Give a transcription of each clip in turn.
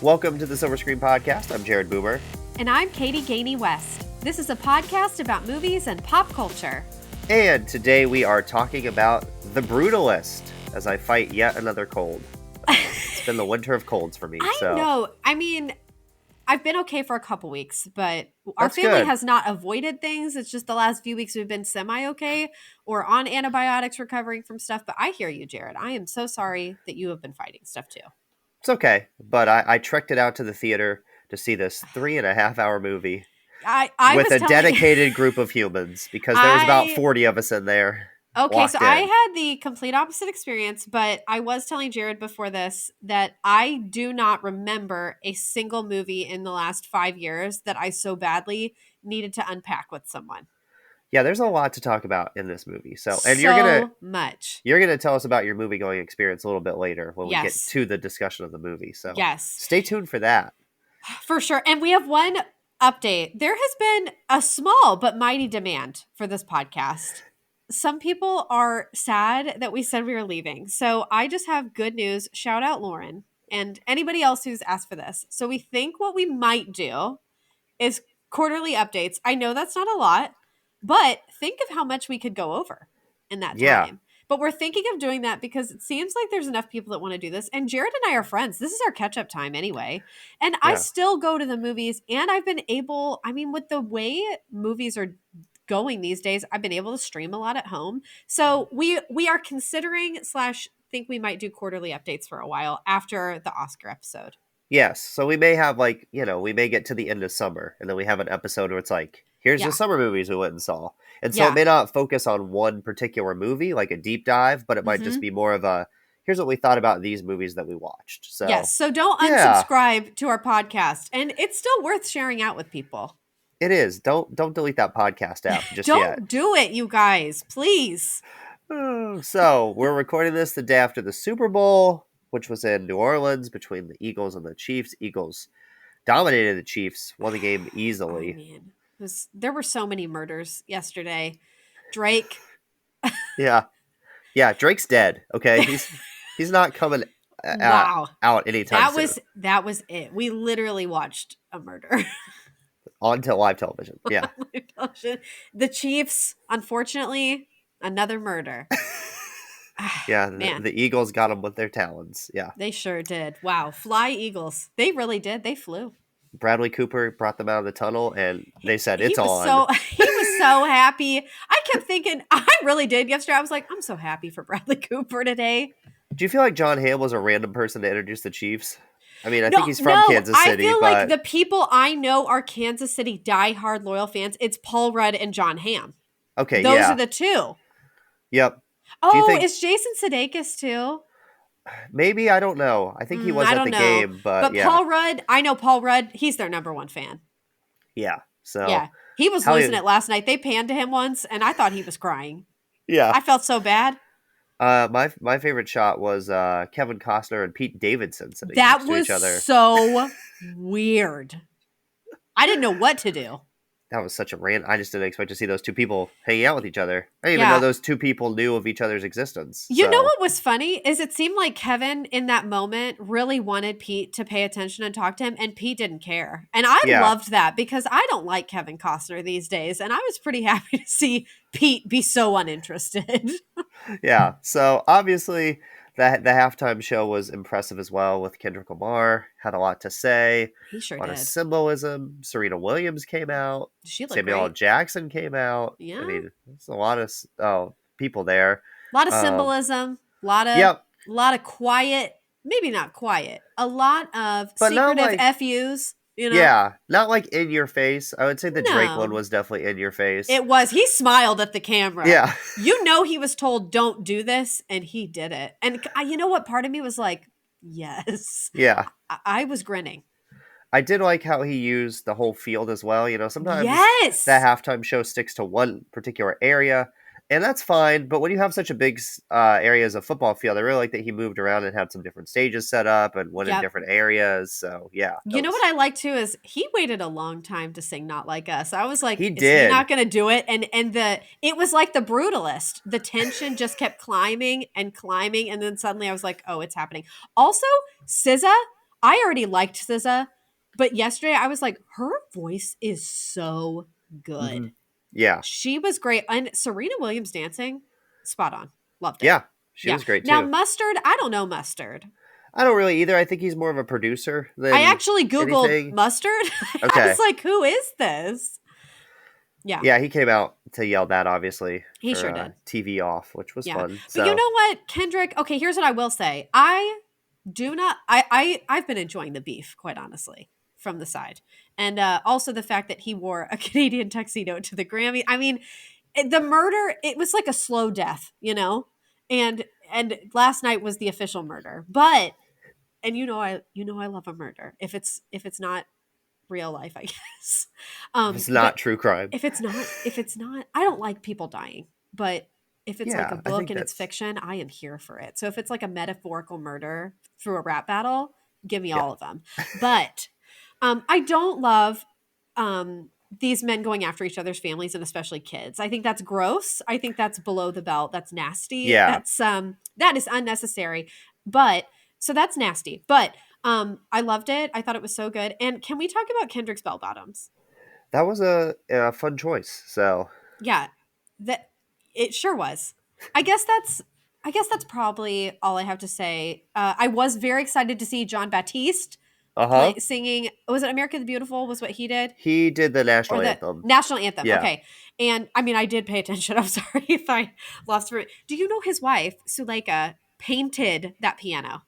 Welcome to the Silver Screen Podcast. I'm Jared Boomer. And I'm Katie Gainey West. This is a podcast about movies and pop culture. And today we are talking about The Brutalist as I fight yet another cold. It's been the winter of colds for me. I know. I mean, I've been okay for a couple weeks, but our That's family good. has not avoided things. It's just the last few weeks we've been semi-okay or on antibiotics recovering from stuff. But I hear you, Jared. I am so sorry that you have been fighting stuff too. It's okay, but I trekked it out to the theater to see this 3.5-hour movie I with was a dedicated group of humans because there was about 40 of us in there. Okay, so I in. had the complete opposite experience, but I was telling Jared before this that I do not remember a single movie in the last 5 years that I so badly needed to unpack with someone. Yeah, there's a lot to talk about in this movie. So Much. You're gonna tell us about your movie going experience a little bit later when we get Yes. to the discussion of the movie. So Yes. stay tuned for that. For sure. And we have one update. There has been a small but mighty demand for this podcast. Some people are sad that we said we were leaving. So I just have good news. Shout out Lauren and anybody else who's asked for this. So we think what we might do is quarterly updates. I know that's not a lot, but think of how much we could go over in that time. Yeah. But we're thinking of doing that because it seems like there's enough people that want to do this. And Jared and I are friends. This is our catch-up time anyway. And I still go to the movies, and I've been able, with the way movies are going these days, I've been able to stream a lot at home. So we are considering / think we might do quarterly updates for a while after the Oscar episode. Yes. So we may have we may get to the end of summer and then we have an episode where it's like, here's the summer movies we went and saw. And so it may not focus on one particular movie, like a deep dive, but it might just be more of a, here's what we thought about these movies that we watched. So yes. So don't unsubscribe to our podcast. And it's still worth sharing out with people. It is. Don't delete that podcast app just don't yet. Don't do it, you guys. Please. So we're recording this the day after the Super Bowl, which was in New Orleans between the Eagles and the Chiefs. Eagles dominated the Chiefs, won the game easily. Oh, man. There were so many murders yesterday. Drake. Yeah, Drake's dead. Okay, he's not coming out anytime soon. That was it. We literally watched a murder on live television. Yeah, the Chiefs, unfortunately, another murder. Yeah, the Eagles got them with their talons. Yeah, they sure did. Wow, fly Eagles! They really did. They flew. Bradley Cooper brought them out of the tunnel, and they said it's on. He was so happy. I kept thinking, I really did yesterday. I was like, I'm so happy for Bradley Cooper today. Do you feel like John Hamm was a random person to introduce the Chiefs? I mean, I think he's from Kansas City. I feel like the people I know are Kansas City diehard loyal fans. It's Paul Rudd and John Hamm. Okay, those are the two. Yep. Oh, is Jason Sudeikis too? Maybe, I don't know. I think he was at the game, but yeah. Paul Rudd, I know Paul Rudd. He's their number one fan. Yeah. So yeah, he was losing it last night. They panned to him once, and I thought he was crying. Yeah, I felt so bad. My favorite shot was Kevin Costner and Pete Davidson sitting next to each other. That was so weird. I didn't know what to do. That was such a rant. I just didn't expect to see those two people hanging out with each other. I didn't even know those two people knew of each other's existence. You know what was funny is it seemed like Kevin in that moment really wanted Pete to pay attention and talk to him, and Pete didn't care. And I loved that because I don't like Kevin Costner these days, and I was pretty happy to see Pete be so uninterested. Yeah. So obviously the halftime show was impressive as well with Kendrick Lamar. Had a lot to say. He sure did. A lot of symbolism. Serena Williams came out. Samuel L. Jackson came out. Yeah. I mean, there's a lot of people there. A lot of symbolism. A lot of quiet. Maybe not quiet. A lot of secretive FUs. You know? Yeah, not like in your face. I would say the Drake one was definitely in your face. It was. He smiled at the camera. Yeah. He was told, don't do this, and he did it. And you know what? Part of me was like, yes. Yeah. I was grinning. I did like how he used the whole field as well. Sometimes the halftime show sticks to one particular area, and that's fine. But when you have such a big areas of football field, I really like that he moved around and had some different stages set up and went in different areas. So, yeah. You know what I like, too, is he waited a long time to sing Not Like Us. I was like, he is he not going to do it? And it was like the Brutalist. The tension just kept climbing, and then suddenly I was like, oh, it's happening. Also, SZA, I already liked SZA, but yesterday I was like, her voice is so good. Mm-hmm. Yeah. She was great. And Serena Williams dancing, spot on. Loved it. Yeah. She Yeah. was great Now, too. Mustard, I don't know Mustard. I don't really either. I think he's more of a producer I than actually Googled anything. Mustard. I was Okay. like, who is this? Yeah. Yeah, he came out to yell that obviously He for sure did. TV off, which was Yeah. fun. But you So, know what, Kendrick? Okay, here's what I will say. I've been enjoying the beef, quite honestly, from the side. And also the fact that he wore a Canadian tuxedo to the Grammy. I mean, the murder, it was like a slow death, you know? And last night was the official murder. But and I love a murder. If it's not real life, I guess. it's But not true crime. if it's not, I don't like people dying. But if it's like a Yeah, I book think and it's that's fiction, I am here for it. So if it's like a metaphorical murder through a rap battle, give me yeah. all of them. But I don't love these men going after each other's families and especially kids. I think that's gross. I think that's below the belt. That's nasty. Yeah. That is unnecessary. But so that's nasty. But I loved it. I thought it was so good. And can we talk about Kendrick's bell bottoms? That was a fun choice. So, Yeah, that it sure was. I guess that's I guess that's probably all I have to say. I was very excited to see John Baptiste uh-huh. singing. Was it "America the Beautiful"? Was what he did, He did the or national the anthem. national anthem? Yeah. Okay, and I mean, I did pay attention. I'm sorry if I lost for it. Do you know his wife Suleika painted that piano?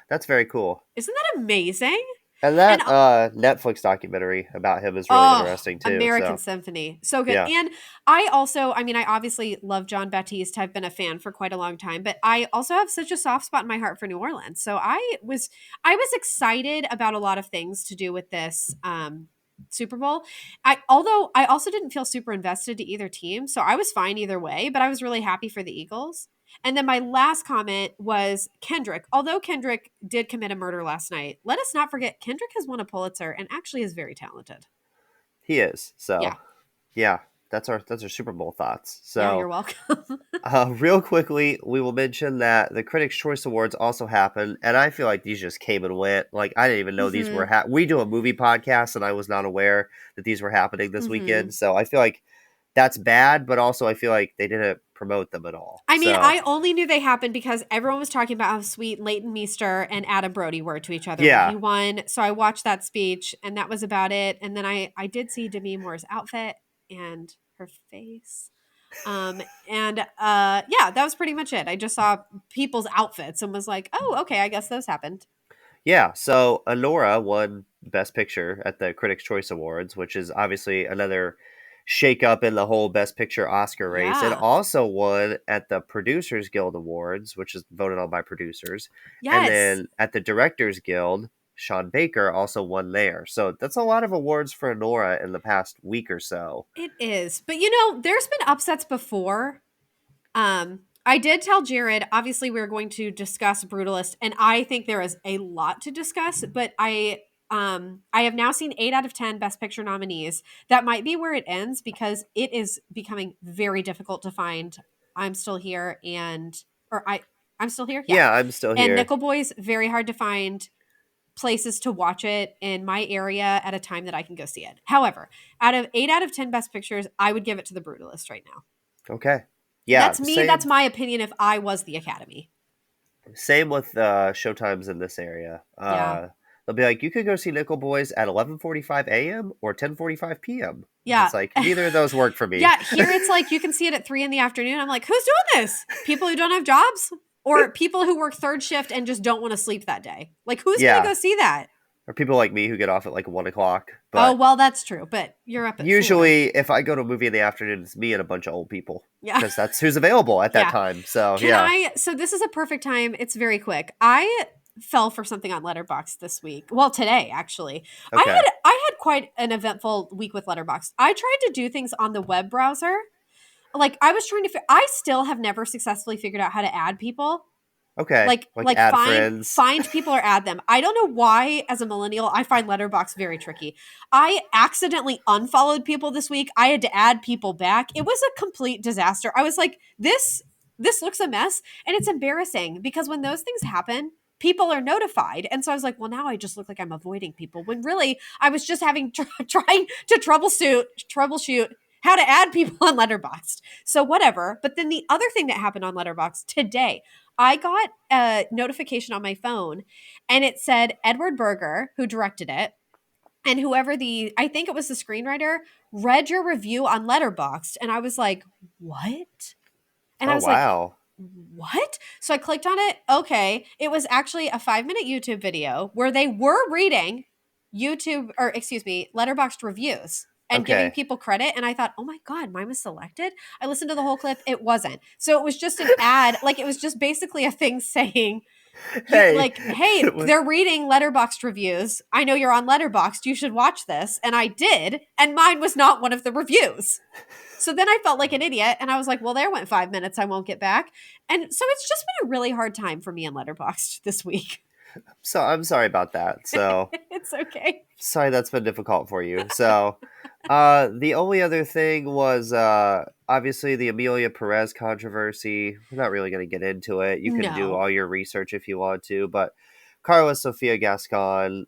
That's very cool. Isn't that amazing? And And that Netflix documentary about him is really oh, interesting too. American So, Symphony. So good. yeah. And I obviously love John Baptiste. I've been a fan for quite a long time, but I also have such a soft spot in my heart for New Orleans. So I was excited about a lot of things to do with this Super Bowl. Although I also didn't feel super invested to either team, so I was fine either way, but I was really happy for the Eagles. And then my last comment was Kendrick. Although Kendrick did commit a murder last night, let us not forget Kendrick has won a Pulitzer and actually is very talented. He is. So, Yeah. yeah, that's our Super Bowl thoughts. Yeah, you're So, welcome. real quickly, we will mention that the Critics' Choice Awards also happened, and I feel like these just came and went. Like I didn't even know these were. We do a movie podcast, and I was not aware that these were happening this weekend. So I feel like that's bad, but also I feel like they didn't promote them at all. I mean, So I only knew they happened because everyone was talking about how sweet Leighton Meester and Adam Brody were to each other when yeah, he won. So I watched that speech, and that was about it. And then I did see Demi Moore's outfit and her face. Yeah, that was pretty much it. I just saw people's outfits and was like, oh, okay, I guess those happened. yeah. So Honora won Best Picture at the Critics' Choice Awards, which is obviously another shake up in the whole Best Picture Oscar race, and Yeah. also won at the Producers Guild Awards, which is voted on by producers. And Yes. then at the Directors Guild, Sean Baker also won there. So that's a lot of awards for Honora in the past week or so. It is. But there's been upsets before. I did tell Jared, obviously we are going to discuss Brutalist, and I think there is a lot to discuss, but I have now seen 8 out of 10 Best Picture nominees. That might be where it ends because it is becoming very difficult to find I'm Still Here I'm Still Here? Yeah. Yeah, I'm still And here. Nickel Boys, very hard to find places to watch it in my area at a time that I can go see it. However, out of 8 out of 10 Best Pictures, I would give it to The Brutalist right now. Okay. Yeah, That's me. That's same my opinion if I was the Academy. same with showtimes in this area. Yeah. They'll be like, you could go see Nickel Boys at 11:45 a.m. or 10:45 p.m. Yeah. It's like neither of those work for me. Yeah. Here it's like you can see it at 3 in the afternoon. I'm like, who's doing this? People who don't have jobs or people who work third shift and just don't want to sleep that day. Like, who's going to go see that? Or people like me who get off at like 1 o'clock. Oh, But well, that's true. But you're up at 4. usually, if I go to a movie in the afternoon, it's me and a bunch of old people. Yeah. Because that's who's available at that Yeah. time. So, So this is a perfect time. It's very quick. I fell for something on Letterboxd this week. Well, today actually. Okay. I had quite an eventful week with Letterboxd. I tried to do things on the web browser. Like I was trying to I still have never successfully figured out how to add people. Okay. Like add find friends. find people or add them. I don't know why as a millennial I find Letterboxd very tricky. I accidentally unfollowed people this week. I had to add people back. It was a complete disaster. I was like, this looks a mess, and it's embarrassing because when those things happen, people are notified. And so I was like, well, now I just look like I'm avoiding people when really I was just having trying to troubleshoot how to add people on Letterboxd. So whatever. But then the other thing that happened on Letterboxd today, I got a notification on my phone and it said Edward Berger, who directed it, and whoever I think it was the screenwriter, read your review on Letterboxd. And I was like, what? And I Oh, was like, wow. what? So I clicked on it. Okay. It was actually a 5-minute YouTube video where they were reading Letterboxd reviews and giving Okay. people credit. And I thought, oh my God, mine was selected. I listened to the whole clip. It wasn't. So it was just an ad. Like it was just basically a thing saying, Hey. hey, they're reading Letterboxd reviews. I know you're on Letterboxd. You should watch this. And I did. And mine was not one of the reviews. So then I felt like an idiot. And I was like, well, there went 5 minutes. I won't get back. And so it's just been a really hard time for me in Letterboxd this week. So I'm sorry about that. So It's okay. sorry that's been difficult for you. So the only other thing was obviously the Amelia Perez controversy. We're not really going to get into it. You can do No. all your research if you want to, but Carla Sofia Gascon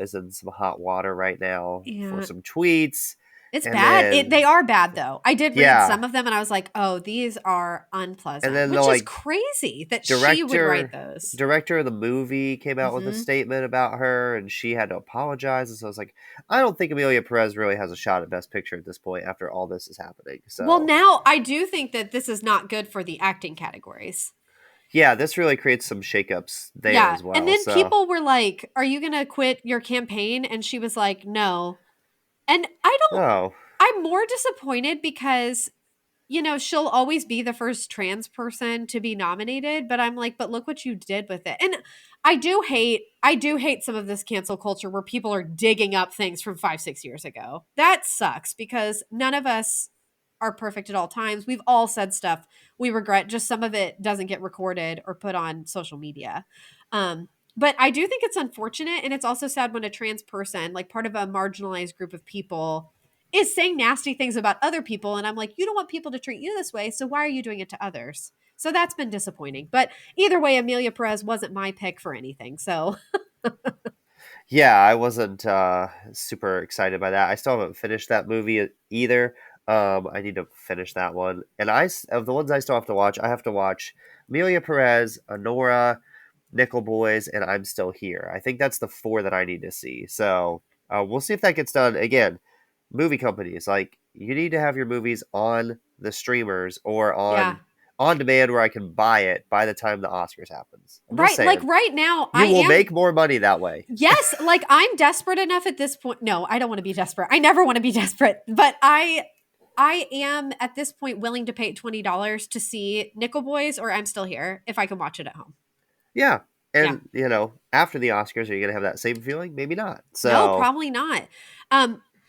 is in some hot water right now for Yeah. some tweets. It's And bad. then, They are bad, though. I did read yeah. some of them and I was like, oh, these are And unpleasant, then the which is crazy that she would write those. director of the movie came out with a Mm-hmm. statement about her, and she had to apologize. And so I was like, I don't think Amelia Perez really has a shot at Best Picture at this point after all this is happening. Well, So now I do think that this is not good for the acting categories. yeah, this really creates some shakeups there Yeah. as And well. then So people were like, are you going to quit your campaign? And she was like, no. And oh I'm more disappointed because, she'll always be the first trans person to be nominated, but I'm like, but look what you did with it. And I do hate some of this cancel culture where people are digging up things from 5, 6 years ago. That sucks because none of us are perfect at all times. We've all said stuff we regret, just some of it doesn't get recorded or put on social media. But I do think it's unfortunate. And it's also sad when a trans person, like part of a marginalized group of people, is saying nasty things about other people. And I'm like, you don't want people to treat you this way. So why are you doing it to others? So that's been disappointing. But either way, Amelia Perez wasn't my pick for anything. So yeah, I wasn't super excited by that. I still haven't finished that movie either. I need to finish that one. And of the ones I still have to watch, I have to watch Amelia Perez, Honora, Nickel Boys, and I'm Still Here. I think that's the four that I need to see. So we'll see if that gets done. Again, movie companies, like, you need to have your movies on the streamers or yeah. on demand where I can buy it by the time the Oscars happens. I'm just Right. Like saying, right now, I you will am. make more money that way. Yes. Like I'm desperate enough at this point. No, I don't want to be desperate. I never want to be desperate. But I am at this point willing to pay $20 to see Nickel Boys or I'm Still Here if I can watch it at home. Yeah. Yeah. And, after the Oscars, are you going to have that same feeling? Maybe not. No, So, probably not.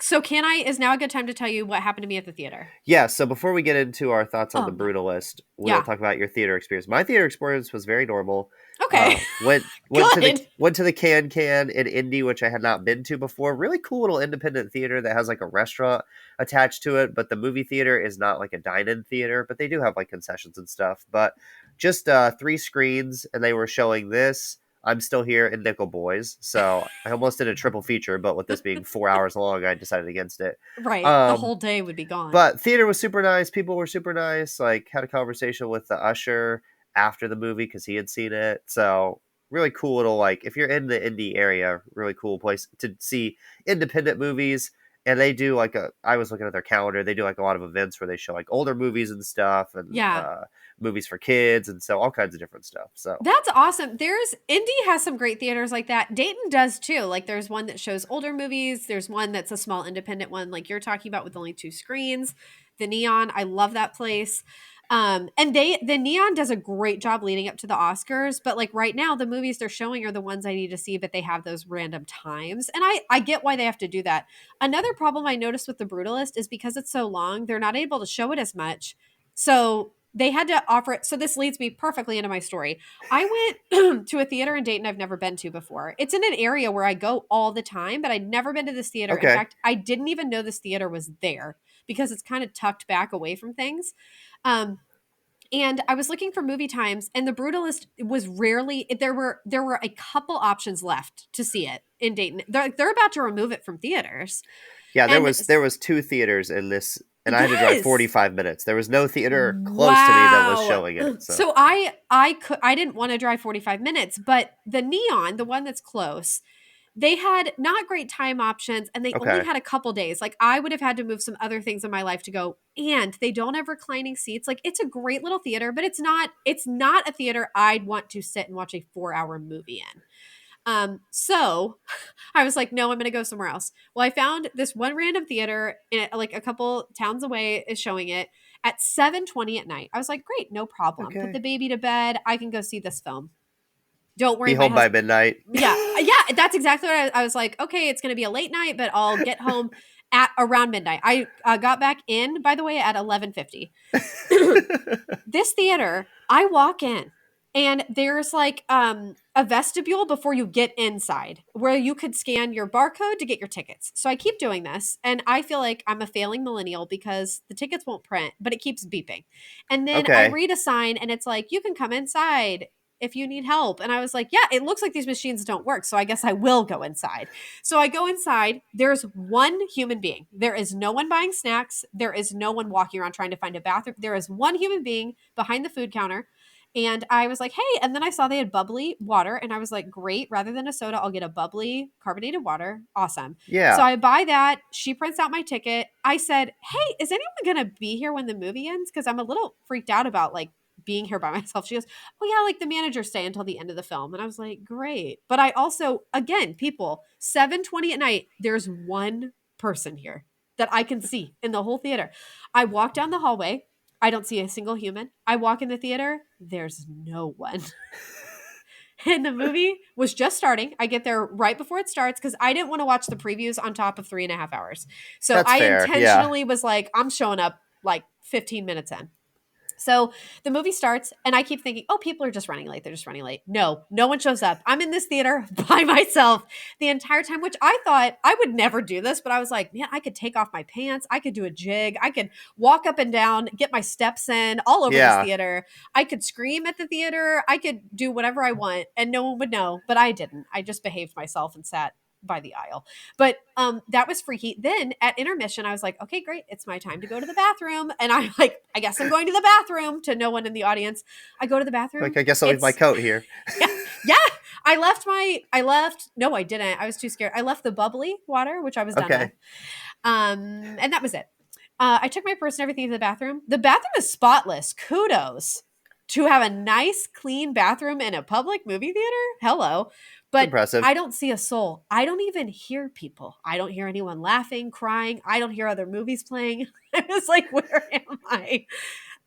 So is now a good time to tell you what happened to me at the theater? yeah. So, before we get into our thoughts on Oh The no. Brutalist, we'll Yeah. talk about your theater experience. My theater experience was very normal. Okay. Went to the Good. went to the Can in Indy, which I had not been to before. Really cool little independent theater that has like a restaurant attached to it, but the movie theater is not like a dine-in theater, but they do have like concessions and stuff. But just 3 screens, and they were showing this. I'm Still Here in Nickel Boys, so I almost did a triple feature, but with this being 4 hours long, I decided against it. Right. The Um, whole day would be gone. but theater was super nice. People were super nice. Like, had a conversation with the usher after the movie because he had seen it. So really cool little, like, if you're in the indie area, really cool place to see independent movies. And they do like I was looking at their calendar. They do like a lot of events where they show like older movies and stuff, and Yeah. movies for kids, and so all kinds of different stuff. So That's awesome. Indy has some great theaters like that. Dayton does too. Like there's one that shows older movies. There's one that's a small independent one like you're talking about with only 2 screens. The Neon, I love that place. And the Neon does a great job leading up to the Oscars, but like right now the movies they're showing are the ones I need to see, but they have those random times. And I get why they have to do that. Another problem I noticed with The Brutalist is because it's so long, they're not able to show it as much. So they had to offer it. So this leads me perfectly into my story. I went to a theater in Dayton I've never been to before. It's in an area where I go all the time, but I'd never been to this theater. In okay, fact, I didn't even know this theater was there because it's kind of tucked back away from things. Um, And I was looking for movie times, and the Brutalist was rarely there were a couple options left to see it in Dayton. They're about to remove it from theaters. Yeah, And there was 2 theaters in this, and I had to drive yes. 45 minutes. There was no theater close to me that was Wow. showing it. So So I didn't want to drive 45 minutes, but the Neon, the one that's close, they had not great time options, and they only okay, had a couple days. Like, I would have had to move some other things in my life to go, and they don't have reclining seats. Like, it's a great little theater, but it's not a theater I'd want to sit and watch a 4-hour movie in. So I was like, no, I'm going to go somewhere else. Well, I found this one random theater like a couple towns away is showing it at 7:20 at night. I was like, great, no problem. Put the okay. baby to bed. I can go see this film. Don't Be worry, my home by husband. midnight. Yeah, yeah, that's exactly what I was like. Okay, it's going to be a late night, but I'll get home at around midnight. I got back in, by the way, at 11:50. This theater, I walk in, and there's like a vestibule before you get inside where you could scan your barcode to get your tickets. So I keep doing this, and I feel like I'm a failing millennial because the tickets won't print, but it keeps beeping. And then I Okay. read a sign, and it's like, you can come inside if you need help. And I was like, yeah, it looks like these machines don't work, so I guess I will go inside. So I go inside. There's one human being. There is no one buying snacks. There is no one walking around trying to find a bathroom. There is one human being behind the food counter. And I was like, hey, and then I saw they had bubbly water, and I was like, great, rather than a soda, I'll get a bubbly carbonated water. Awesome. So Yeah. I buy that. She prints out my ticket. I said, hey, is anyone going to be here when the movie ends? Because I'm a little freaked out about like being here by myself. She goes, oh yeah, like the managers stay until the end of the film. And I was like, great. But I also, again, people, 7:20 at night, there's one person here that I can see in the whole theater. I walk down the hallway. I don't see a single human. I walk in the theater. There's no one. And the movie was just starting. I get there right before it starts because I didn't want to watch the previews on top of 3.5 hours. So That's I fair. Yeah. intentionally was like, I'm showing up like 15 minutes in. So the movie starts, and I keep thinking, oh, people are just running late. They're just running late. No, no one shows up. I'm in this theater by myself the entire time, which I thought I would never do this, but I was like, man, I could take off my pants. I could do a jig. I could walk up and down, get my steps in all over this Yeah. theater. I could scream at the theater. I could do whatever I want, and no one would know, but I didn't. I just behaved myself and sat by the aisle. But that was freaky. Then at intermission, I was like, okay, great. It's my time to go to the bathroom. And I'm like, I guess I'm going to the bathroom, to no one in the audience. I go to the bathroom. Like, I guess I'll leave my It's coat here. yeah, yeah. No, I didn't. I was too scared. I left the bubbly water, which I was done with. Okay. And that was it. I took my purse and everything to the bathroom. The bathroom is spotless. Kudos to have a nice, clean bathroom in a public movie theater. Hello. It's But impressive. I don't see a soul. I don't even hear people. I don't hear anyone laughing, crying. I don't hear other movies playing. I was like, where am I?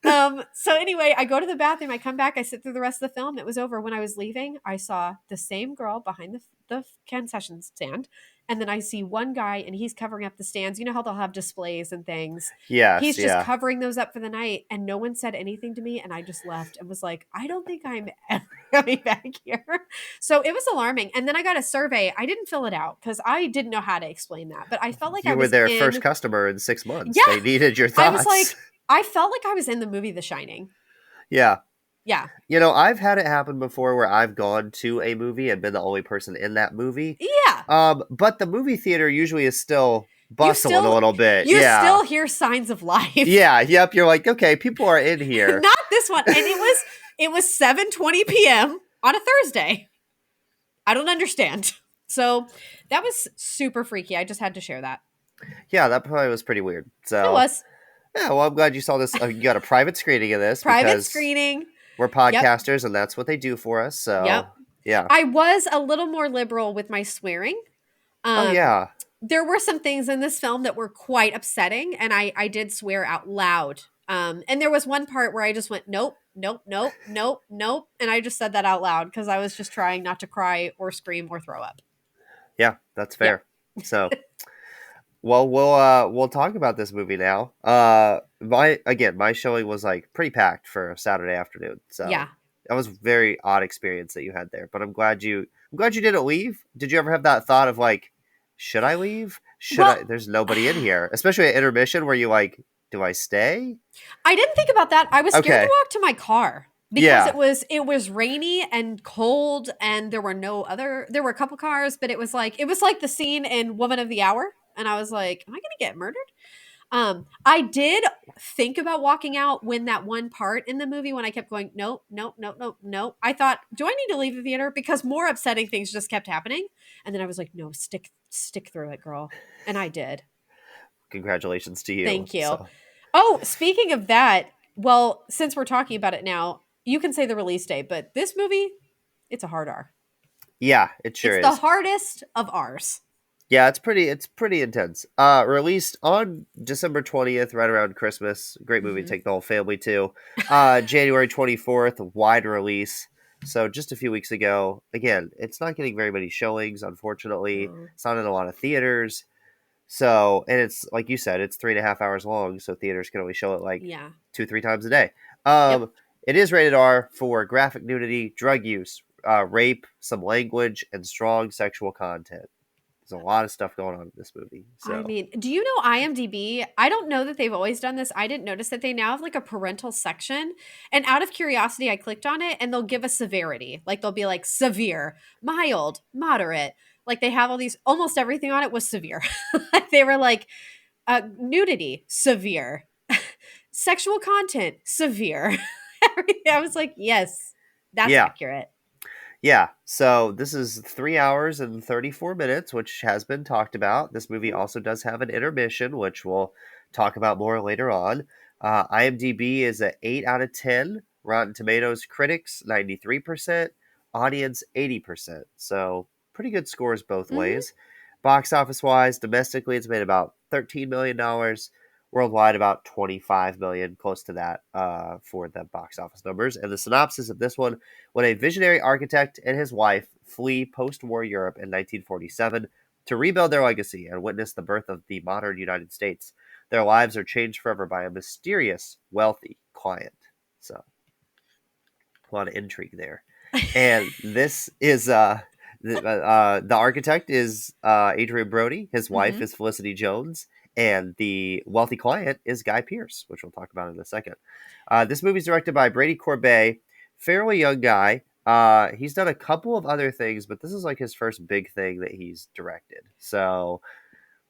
So anyway, I go to the bathroom. I come back. I sit through the rest of the film. It was over. When I was leaving, I saw the same girl behind the concession stand. And then I see one guy, and he's covering up the stands. You know how they'll have displays and things. Yes. He's just Yeah. covering those up for the night, and no one said anything to me. And I just left and was like, I don't think I'm ever coming back here. So it was alarming. And then I got a survey. I didn't fill it out because I didn't know how to explain that. But I felt like I You were was their first in. customer in 6 months. Yeah, They needed your I was thoughts. like, I felt like I was in the movie The Shining. Yeah. Yeah. You know, I've had it happen before where I've gone to a movie and been the only person in that movie. Yeah. But the movie theater usually is still You bustling a little bit. you Yeah. still hear signs of life. Yeah. Yep. You're like, okay, people are in here. Not this one. And it was 7:20 p.m. on a Thursday. I don't understand. So that was super freaky. I just had to share that. Yeah, that probably was pretty weird. So It was. yeah, well, I'm glad you saw this. You got a private screening of this Private because screening. we're podcasters and that's what they do for us. So Yep. yeah. I was a little more liberal with my swearing. Oh yeah. There were some things in this film that were quite upsetting, and I did swear out loud. And there was one part where I just went, nope, nope, nope, nope, nope. And I just said that out loud because I was just trying not to cry or scream or throw up. Yeah, that's Yeah. fair. So well, we'll talk about this movie now. My showing was like pretty packed for a Saturday afternoon. So Yeah. that was a very odd experience that you had there. But I'm glad you didn't leave. Did you ever have that thought of like, should I leave? Well, There's nobody in here, especially at intermission where you like do I stay? I didn't think about that. I was scared to Okay. walk to my car because Yeah. it was rainy and cold and there were a couple cars, but it was like the scene in Woman of the Hour, and I was like, am I going to get murdered? I did think about walking out when that one part in the movie when I kept going, nope, nope, nope, nope, nope. I thought, do I need to leave the theater? Because more upsetting things just kept happening. And then I was like, no, stick through it, girl. And I did. Congratulations to you. Thank you. So, Oh, speaking of that, well, since we're talking about it now, you can say the release date, but this movie, it's a hard R. yeah, it It's sure the is. hardest of R's. Yeah, it's pretty intense. Released on December 20th, right around Christmas. Great movie to Mm-hmm. take the whole family to. January 24th, wide release. So just a few weeks ago. Again, it's not getting very many showings, unfortunately. Oh, It's not in a lot of theaters. So, and it's like you said, it's 3.5 hours long, so theaters can only show it like yeah. 2, 3 times a day. Yep. It is rated R for graphic nudity, drug use, rape, some language, and strong sexual content. There's a lot of stuff going on in this movie. I So, mean, do you know IMDb? I don't know that they've always done this. I didn't notice that they now have like a parental section. And out of curiosity, I clicked on it and they'll give a severity. Like they'll be like severe, mild, moderate. Like they have all these, almost everything on it was severe. They were like nudity, severe, sexual content, severe. I was like, yes, that's yeah. accurate. Yeah. So, this is 3 hours and 34 minutes, which has been talked about. This movie Mhm. also does have an intermission, which we'll talk about more later on. IMDb is a 8 out of 10. Rotten Tomatoes critics, 93%. Audience, 80%. So, pretty good scores both Mhm. ways. Box office wise, domestically, it's made about $13 million. Worldwide, about 25 million, close to that for the box office numbers. And the synopsis of this one: when a visionary architect and his wife flee post war Europe in 1947 to rebuild their legacy and witness the birth of the modern United States, their lives are changed forever by a mysterious, wealthy client. So, a lot of intrigue there. And this is the architect is Adrian Brody. His wife Mhm. is Felicity Jones, and the wealthy client is Guy Pearce, which we'll talk about in a second. This movie is directed by Brady Corbet, fairly young guy. He's done a couple of other things, but this is like his first big thing that he's directed. So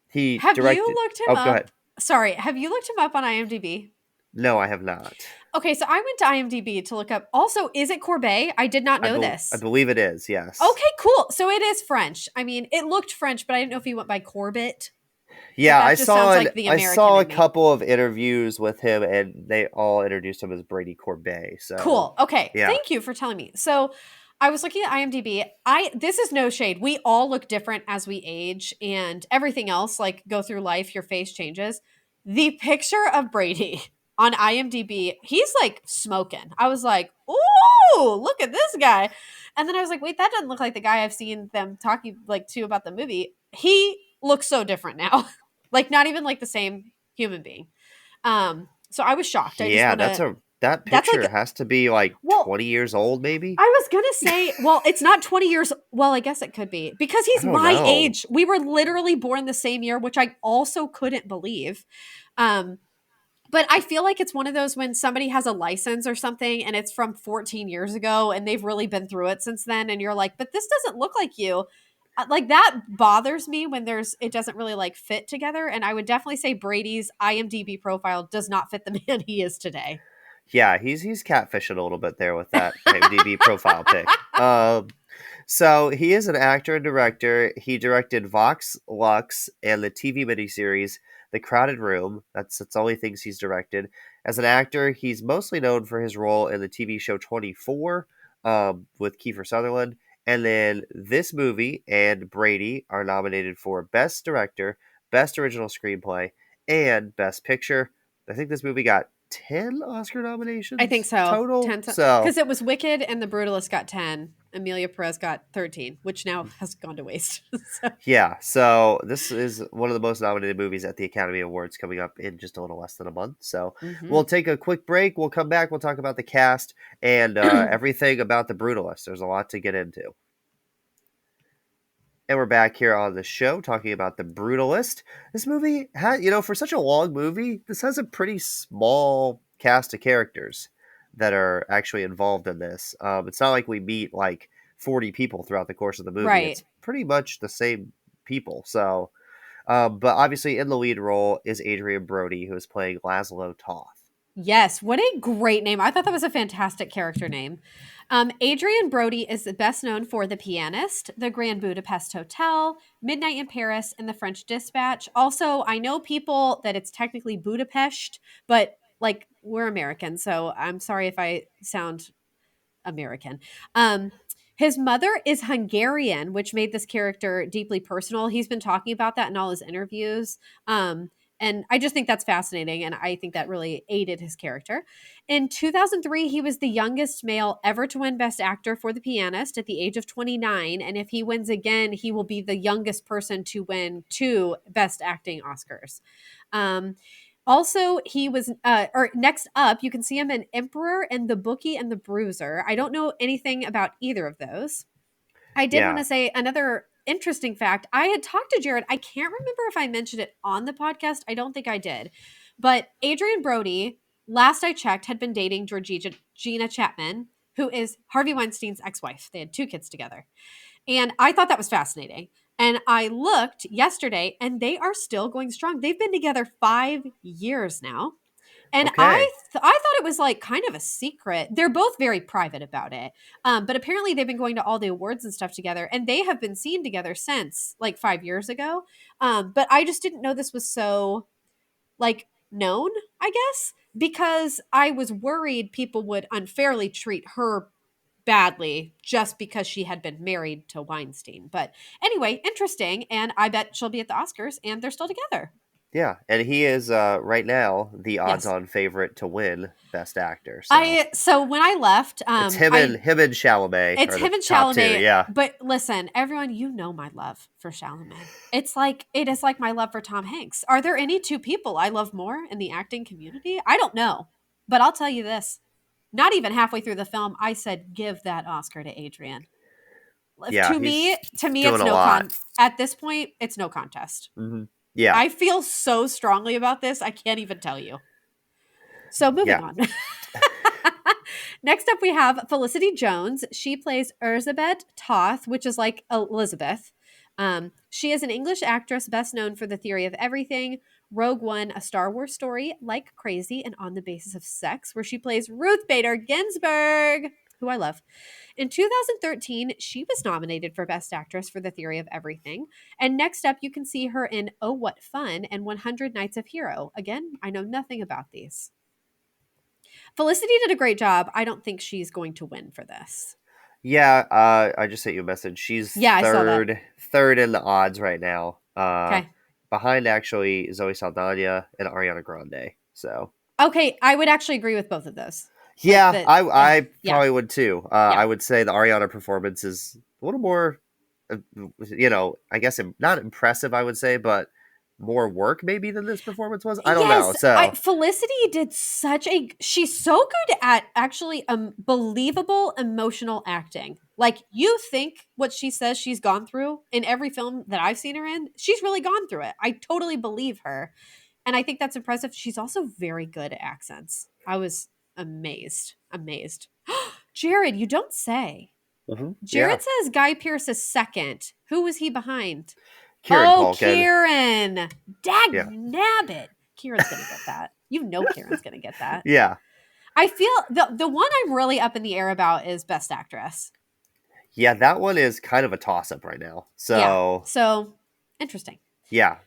he Have you directed. looked him Oh, go up? ahead. Sorry, have you looked him up on IMDb? No, I have not. Okay, so I went to IMDb to look up. Also, is it Courbet? I did not know I this. believe it is. Yes. Okay, cool. So it is French. I mean, it looked French, but I didn't know if he went by Corbett. Like Yeah, that just sounds like the I American saw a in me. couple of interviews with him, and they all introduced him as Brady Corbet. So Cool. Okay, yeah, thank you for telling me. So I was looking at IMDb. I This is no shade. We all look different as we age and everything else, like go through life, your face changes. The picture of Brady on IMDb, he's like smoking. I was like, "Ooh, look at this guy." And then I was like, "Wait, that doesn't look like the guy I've seen them talking like to about the movie." He looks so different now. Like not even like the same human being. So I was shocked. I just yeah, want to that That's picture like has to be like well, 20 years old, maybe. I was gonna say, well, it's not 20 years. Well, I guess it could be because I he's don't my know. age. We were literally born the same year, which I also couldn't believe. Um, but I feel like it's one of those when somebody has a license or something and it's from 14 years ago and they've really been through it since then, and you're like, but this doesn't look like you. Like that bothers me when it doesn't really like fit together. And I would definitely say Brady's IMDb profile does not fit the man he is today. Yeah, he's catfishing a little bit there with that IMDb profile pic. So he is an actor and director. He directed Vox Lux and the TV miniseries The Crowded Room. That's only things he's directed. As an actor, he's mostly known for his role in the TV show 24 with Kiefer Sutherland. And then this movie and Brady are nominated for Best Director, Best Original Screenplay, and Best Picture. I think this movie got 10 Oscar I think nominations so. total. 10 So because it was Wicked and The Brutalist got 10. Amelia Perez got 13, which now has gone to waste. So, yeah, so this is one of the most nominated movies at the Academy Awards coming up in just a little less than a month. So we'll mhm. take a quick break. We'll come back. We'll talk about the cast and everything about The Brutalist. There's a lot to get into. And we're back here on the show talking about The Brutalist. This movie had, for such a long movie, this has a pretty small cast of characters that are actually involved in this. It's not like we meet like 40 people throughout the course of the movie. Right. It's pretty much the same people. So, but obviously in the lead role is Adrian Brody, who is playing Laszlo Toth. Yes, what a great name. I thought that was a fantastic character name. Adrian Brody is best known for The Pianist, The Grand Budapest Hotel, Midnight in Paris, and The French Dispatch. Also, I know people that it's technically Budapest, but like we're American, so I'm sorry if I sound American. His mother is Hungarian, which made this character deeply personal. He's been talking about that in all his interviews. And I just think that's fascinating. And I think that really aided his character. In 2003, he was the youngest male ever to win Best Actor for The Pianist at the age of 29. And if he wins again, he will be the youngest person to win 2 Best Acting Oscars. Also, he was, or next up, you can see him in Emperor and the Bookie and the Bruiser. I don't know anything about either of those. I did want Yeah. to say another interesting fact. I had talked to Jared. I can't remember if I mentioned it on the podcast. I don't think I did. But Adrian Brody, last I checked, had been dating Georgina Chapman, who is Harvey Weinstein's ex-wife. They had 2 kids together. And I thought that was fascinating. And I looked yesterday and they are still going strong. They've been together 5 years now. And Okay. I thought it was like kind of a secret. They're both very private about it. But apparently they've been going to all the awards and stuff together and they have been seen together since like 5 years ago. But I just didn't know this was so like known, I guess, because I was worried people would unfairly treat her badly just because she had been married to Weinstein. But anyway, interesting. And I bet she'll be at the Oscars and they're still together. Yeah, and he is right now the Yes. odds-on favorite to win Best Actor. So So when I left, it's him and Chalamet it's are the him and top 2. Chalamet. Yeah, But listen, everyone, you know my love for Chalamet. It is like my love for Tom Hanks. Are there any 2 people I love more in the acting community? I don't know, but I'll tell you this: not even halfway through the film, I said, "Give that Oscar to Adrian." yeah, he's To me, doing it's a no lot. at this point, it's no contest. Hmm. Yeah, I feel so strongly about this. I can't even tell you. So moving yeah. on. Next up, we have Felicity Jones. She plays Elizabeth Toth, which is like Elizabeth. She is an English actress best known for The Theory of Everything, Rogue One, A Star Wars Story, Like Crazy, and On the Basis of Sex, where she plays Ruth Bader Ginsburg, who I love. In 2013, she was nominated for Best Actress for The Theory of Everything. And next up, you can see her in Oh, What Fun and 100 Nights of Hero. Again, I know nothing about these. Felicity did a great job. I don't think she's going to win for this. Yeah, I just sent you a message. She's Yeah, I saw that. third in the odds right now. Okay. Behind actually Zoe Saldana and Ariana Grande. So Okay, I would actually agree with both of those. yeah, I Yeah. probably would too. Yeah. I would say the Ariana performance is a little more, I guess not impressive. I would say, but more work maybe than this performance was. I don't know. Yes, So Felicity did she's so good at actually believable emotional acting. Like you think what she says she's gone through in every film that I've seen her in, she's really gone through it. I totally believe her. And I think that's impressive. She's also very good at accents. I was amazed. Amazed. Jared, you don't say. yeah, Jared says Guy Pearce is second. Who was he behind? Kieran Oh, Culkin. Kieran. Dag Yeah, nabbit. Kieran's going to get that. You know Kieran's going to get that. yeah, I feel the one I'm really up in the air about is Best Actress. yeah. That one is kind of a toss up right now. Yeah. So So, interesting. yeah,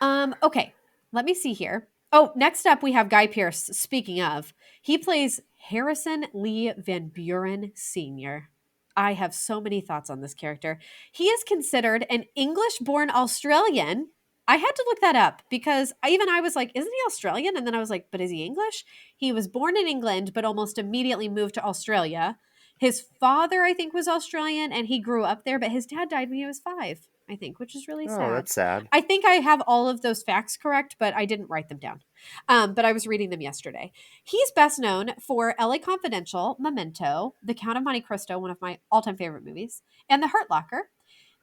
Okay. Let me see here. Oh, next up we have Guy Pearce. Speaking of, he plays Harrison Lee Van Buren Sr. I have so many thoughts on this character. He is considered an English-born Australian. I had to look that up because I was like, isn't he Australian? And then I was like, but is he English? He was born in England, but almost immediately moved to Australia. His father, I think, was Australian and he grew up there, but his dad died when he was 5, I think, which is really oh, sad. that's sad. I think I have all of those facts correct, but I didn't write them down. But I was reading them yesterday. He's best known for LA Confidential, Memento, The Count of Monte Cristo, one of my all-time favorite movies, and The Hurt Locker.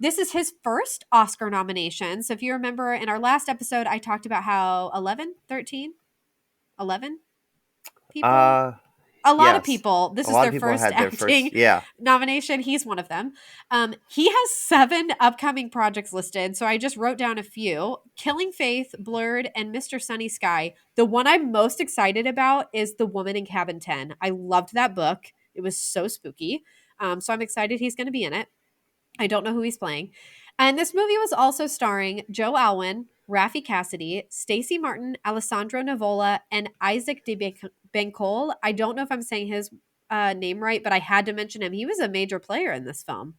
This is his first Oscar nomination. So if you remember in our last episode, I talked about how 11, 13, 11 people, Uh, a lot of yes. people, A this is lot of their people first had their first, acting yeah. nomination. He's one of them. He has 7 upcoming projects listed. So I just wrote down a few: Killing Faith, Blurred, and Mr. Sunny Sky. The one I'm most excited about is The Woman in Cabin 10. I loved that book. It was so spooky. So I'm excited he's going to be in it. I don't know who he's playing. And this movie was also starring Joe Alwyn, Raffi Cassidy, Stacey Martin, Alessandro Nivola, and Isaac de Bencol. I don't know if I'm saying his name right, but I had to mention him. He was a major player in this film.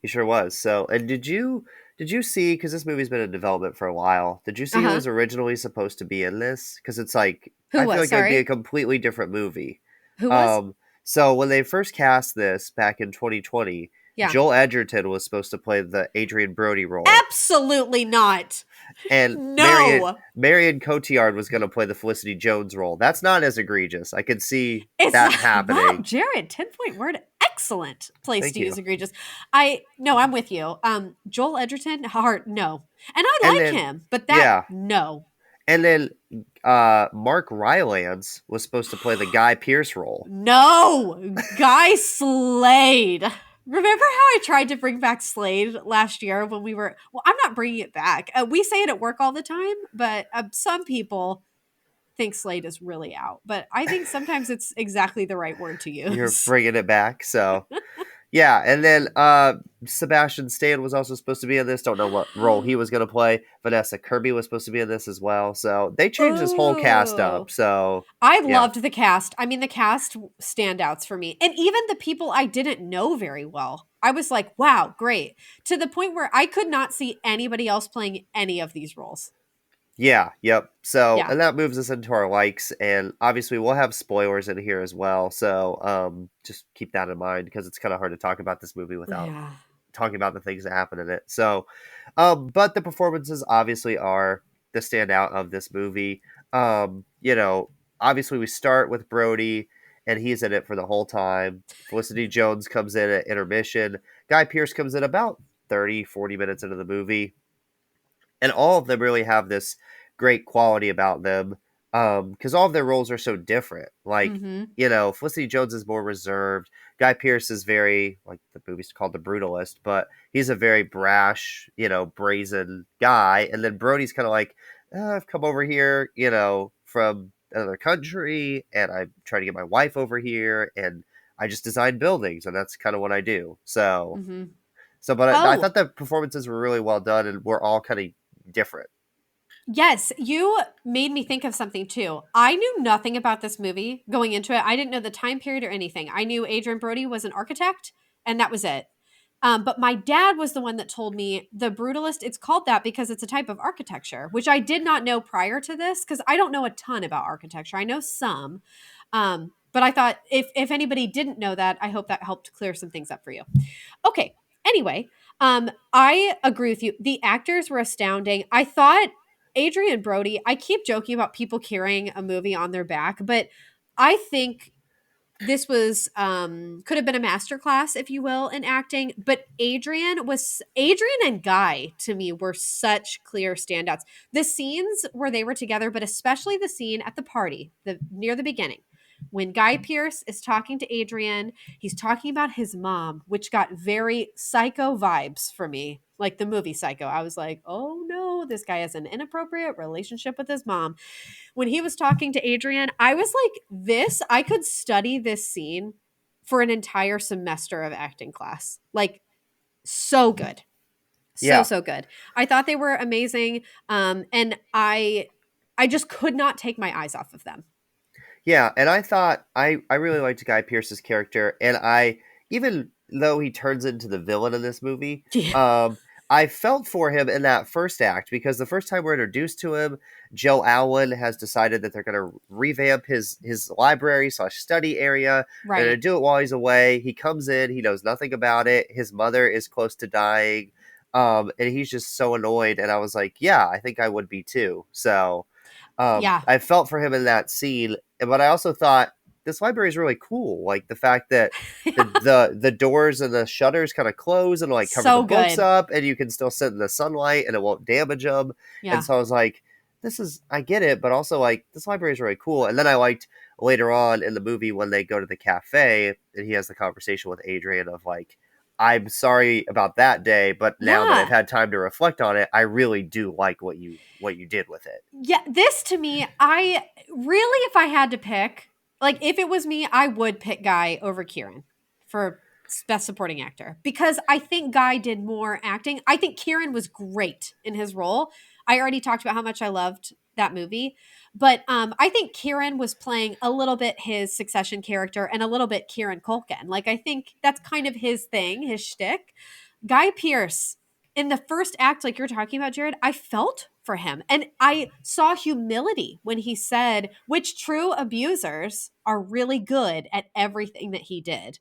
He sure was. So, and did you see, because this movie's been in development for a while, did you Uh see who huh. was originally supposed to be in this? Because it's like, Who I feel was? like it would be a Sorry. completely different movie. Who was? Um, so when they first cast this back in 2020, Yeah. Joel Edgerton was supposed to play the Adrian Brody role, Absolutely not. and No. Marion Cotillard was going to play the Felicity Jones role. That's not as egregious. I could see It's that wow, happening. Jared, 10-point word. Excellent place Thank to you. use egregious. I no, I'm with you. Joel Edgerton, hard no. And I And like then, him, but that yeah, no. and then Mark Rylance was supposed to play the Guy Pearce role. No, Guy Slade. Remember how I tried to bring back Slade last year when we were? Well, I'm not bringing it back. We say it at work all the time, but some people think Slade is really out. But I think sometimes it's exactly the right word to You're use. bringing it back, so yeah. And then Sebastian Stan was also supposed to be in this. Don't know what role he was going to play. Vanessa Kirby was supposed to be in this as well. So they changed this whole cast Ooh. up. So I yeah, loved the cast. I mean, the cast standouts for me. And even the people I didn't know very well. I was like, wow, great. To the point where I could not see anybody else playing any of these roles. yeah, yep. So Yeah. and that moves us into our likes, and obviously we'll have spoilers in here as well. So just keep that in mind because it's kind of hard to talk about this movie without Yeah. talking about the things that happen in it. So, but the performances obviously are the standout of this movie. You know, obviously we start with Brody, and he's in it for the whole time. Felicity Jones comes in at intermission. Guy Pearce comes in about 30, 40 minutes into the movie, and all of them really have this great quality about them because all of their roles are so different. Like, Mm-hmm. you know, Felicity Jones is more reserved. Guy Pearce is very, like the movie's called The Brutalist, but he's a very brash, you know, brazen guy. And then Brody's kind of like, I've come over here, you know, from another country, and I'm trying to get my wife over here, and I just design buildings, and that's kind of what I do. So, Mm-hmm. but I Oh, thought the performances were really well done, and we're all kind of different. yes. You made me think of something too. I knew nothing about this movie going into it. I didn't know the time period or anything. I knew Adrian Brody was an architect, and that was it. But my dad was the one that told me the brutalist, it's called that because it's a type of architecture, which I did not know prior to this because I don't know a ton about architecture. I know some. But I thought if anybody didn't know that, I hope that helped clear some things up for you. Okay. Anyway, I agree with you. The actors were astounding. I thought Adrian Brody, I keep joking about people carrying a movie on their back, but I think this was could have been a masterclass, if you will, in acting. But Adrian and Guy to me were such clear standouts. The scenes where they were together, but especially the scene at the party, the near the beginning, when Guy Pearce is talking to Adrian, he's talking about his mom, which got very Psycho vibes for me, like the movie Psycho. I was like, oh no, this guy has an inappropriate relationship with his mom. When he was talking to Adrian, I was like, I could study this scene for an entire semester of acting class. Like, so good. So, Yeah, so good. I thought they were amazing. And I just could not take my eyes off of them. yeah, and I thought I really liked Guy Pearce's character, and I even though he turns into the villain in this movie, Yeah. um, I felt for him in that first act because the first time we're introduced to him, Joe Alwyn has decided that they're going to revamp his library slash study area. They're going to Right. do it while he's away. He comes in, he knows nothing about it. His mother is close to dying, and he's just so annoyed. And I was like, yeah, I think I would be too. So. Yeah. I felt for him in that scene, but I also thought this library is really cool. Like the fact that the doors and the shutters kind of close and like cover the So books good. up, and you can still sit in the sunlight and it won't damage them. And Yeah. so I was like, this is, I get it, but also like this library is really cool. And then I liked later on in the movie when they go to the cafe and he has the conversation with Adrian of like, I'm sorry about that day, but now that I've Yeah. had time to reflect on it, I really do like what you did with it. Yeah, this to me, I really, if I had to pick, like if it was me, I would pick Guy over Kieran for best supporting actor because I think Guy did more acting. I think Kieran was great in his role. I already talked about how much I loved that movie, but I think Kieran was playing a little bit his Succession character and a little bit Kieran Culkin. Like I think that's kind of his thing, his shtick. Guy Pearce in the first act, like you're talking about, Jared, I felt for him. And I saw humility when he said, which true abusers are really good at everything that he did.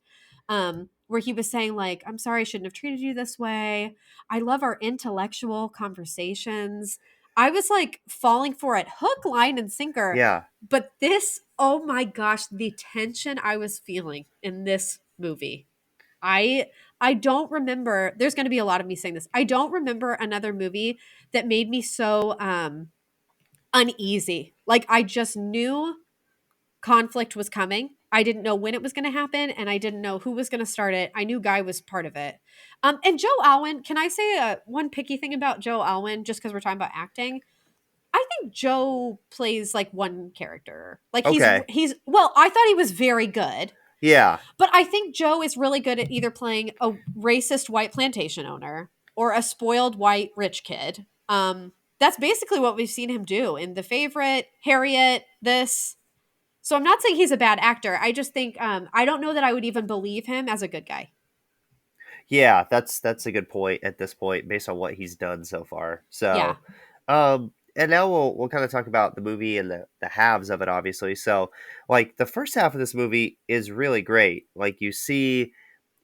Where he was saying, like, I'm sorry, I shouldn't have treated you this way. I love our intellectual conversations. I was like falling for it, hook, line, and sinker. Yeah. But this, oh my gosh, the tension I was feeling in this movie. I I don't remember, there's going to be a lot of me saying this. I don't remember another movie that made me so uneasy. Like I just knew conflict was coming. I didn't know when it was going to happen and I didn't know who was going to start it. I knew Guy was part of it. And Joe Alwyn, can I say one picky thing about Joe Alwyn just cuz we're talking about acting? I think Joe plays like one character. Like Okay. he's well, I thought he was very good. Yeah. But I think Joe is really good at either playing a racist white plantation owner or a spoiled white rich kid. That's basically what we've seen him do in The Favorite, Harriet, this. So I'm not saying he's a bad actor. I just think I don't know that I would even believe him as a good guy. Yeah, that's a good point at this point based on what he's done so far. Yeah. So, and now we'll kind of talk about the movie and the halves of it obviously. So, like the first half of this movie is really great. Like you see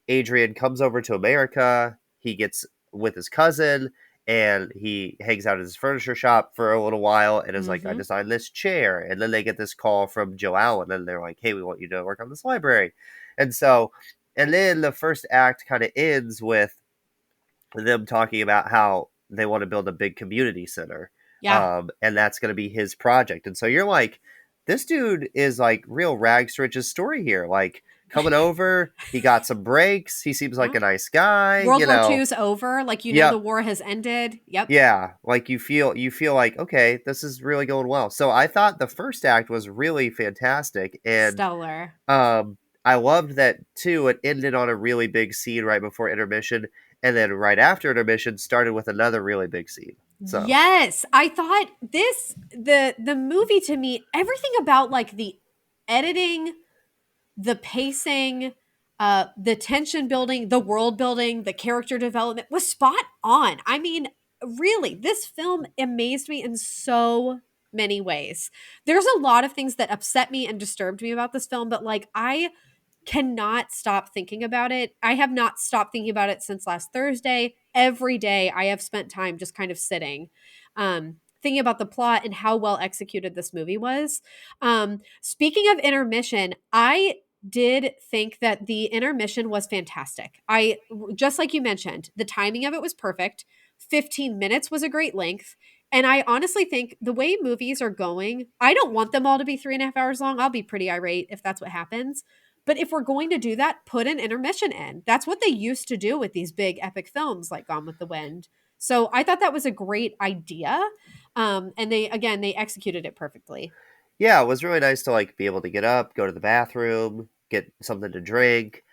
Adrian comes over to America. He gets with his cousin and he hangs out at his furniture shop for a little while and is like, I Mm-hmm. designed this chair. And then they get this call from Joe Allen and they're like, hey, we want you to work on this library. And so, and then the first act kind of ends with them talking about how they want to build a big community center. Yeah. And that's going to be his project. And so you're like, this dude is like real rags to riches story here. Like coming over, he got some breaks. He seems like Yeah. a nice guy, World War II's over. Like the Yep. war has ended. Yep. Yeah. Like you feel like, okay, this is really going well. So I thought the first act was really fantastic. And Stellar. I loved that too. It ended on a really big scene right before intermission, and then right after intermission started with another really big scene. So Yes, I thought the movie to me, everything about like the editing, the pacing, the tension building, the world building, the character development was spot on. I mean, really, this film amazed me in so many ways. There's a lot of things that upset me and disturbed me about this film, but like I cannot stop thinking about it. I have not stopped thinking about it since last Thursday. Every day I have spent time just kind of sitting, thinking about the plot and how well executed this movie was. Speaking of intermission, I did think that the intermission was fantastic. I just like you mentioned, the timing of it was perfect. 15 minutes was a great length. And I honestly think the way movies are going, I don't want them all to be 3.5 hours long. I'll be pretty irate if that's what happens. But if we're going to do that, put an intermission in. That's what they used to do with these big epic films like Gone with the Wind. So I thought that was a great idea. And they executed it perfectly. yeah, it was really nice to like be able to get up, go to the bathroom, get something to drink.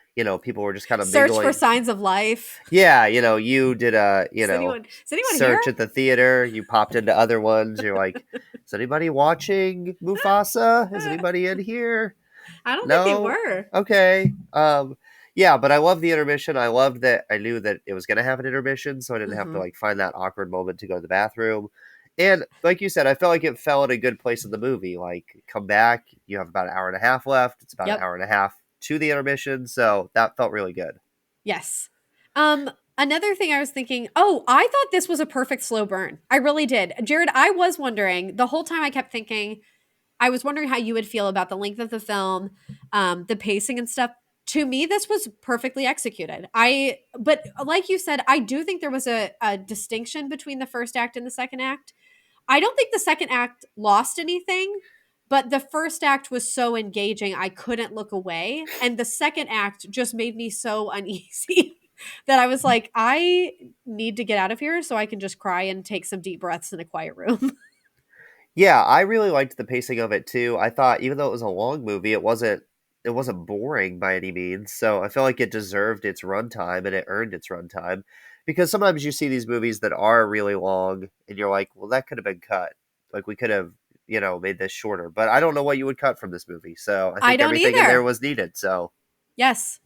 People were just kind of Search for mingling. signs of life. Yeah, you did a Is anyone here? search at the theater. You popped into other ones. You're like, is anybody watching Mufasa? Is anybody in here? I don't think they No? were. Okay. Yeah, but I love the intermission. I loved that I knew that it was going to have an intermission, so I didn't have to Mm-hmm. like find that awkward moment to go to the bathroom. And like you said, I felt like it fell in a good place in the movie. Like, come back, you have about an hour and a half left. It's about an Yep. hour and a half to the intermission, so that felt really good. Yes. Another thing I was thinking, oh, I thought this was a perfect slow burn. I really did. Jared, I was wondering the whole time I kept thinking, I was wondering how you would feel about the length of the film, the pacing and stuff. To me, this was perfectly executed. But like you said, I do think there was a distinction between the first act and the second act. I don't think the second act lost anything, but the first act was so engaging, I couldn't look away. And the second act just made me so uneasy that I was like, I need to get out of here so I can just cry and take some deep breaths in a quiet room. Yeah, I really liked the pacing of it too. I thought even though it was a long movie, it wasn't boring by any means. So I felt like it deserved its runtime and it earned its runtime. Because sometimes you see these movies that are really long and you're like, well, that could have been cut. Like we could have, made this shorter. But I don't know what you would cut from this movie. So I I think don't everything in there either. was needed. So Yes.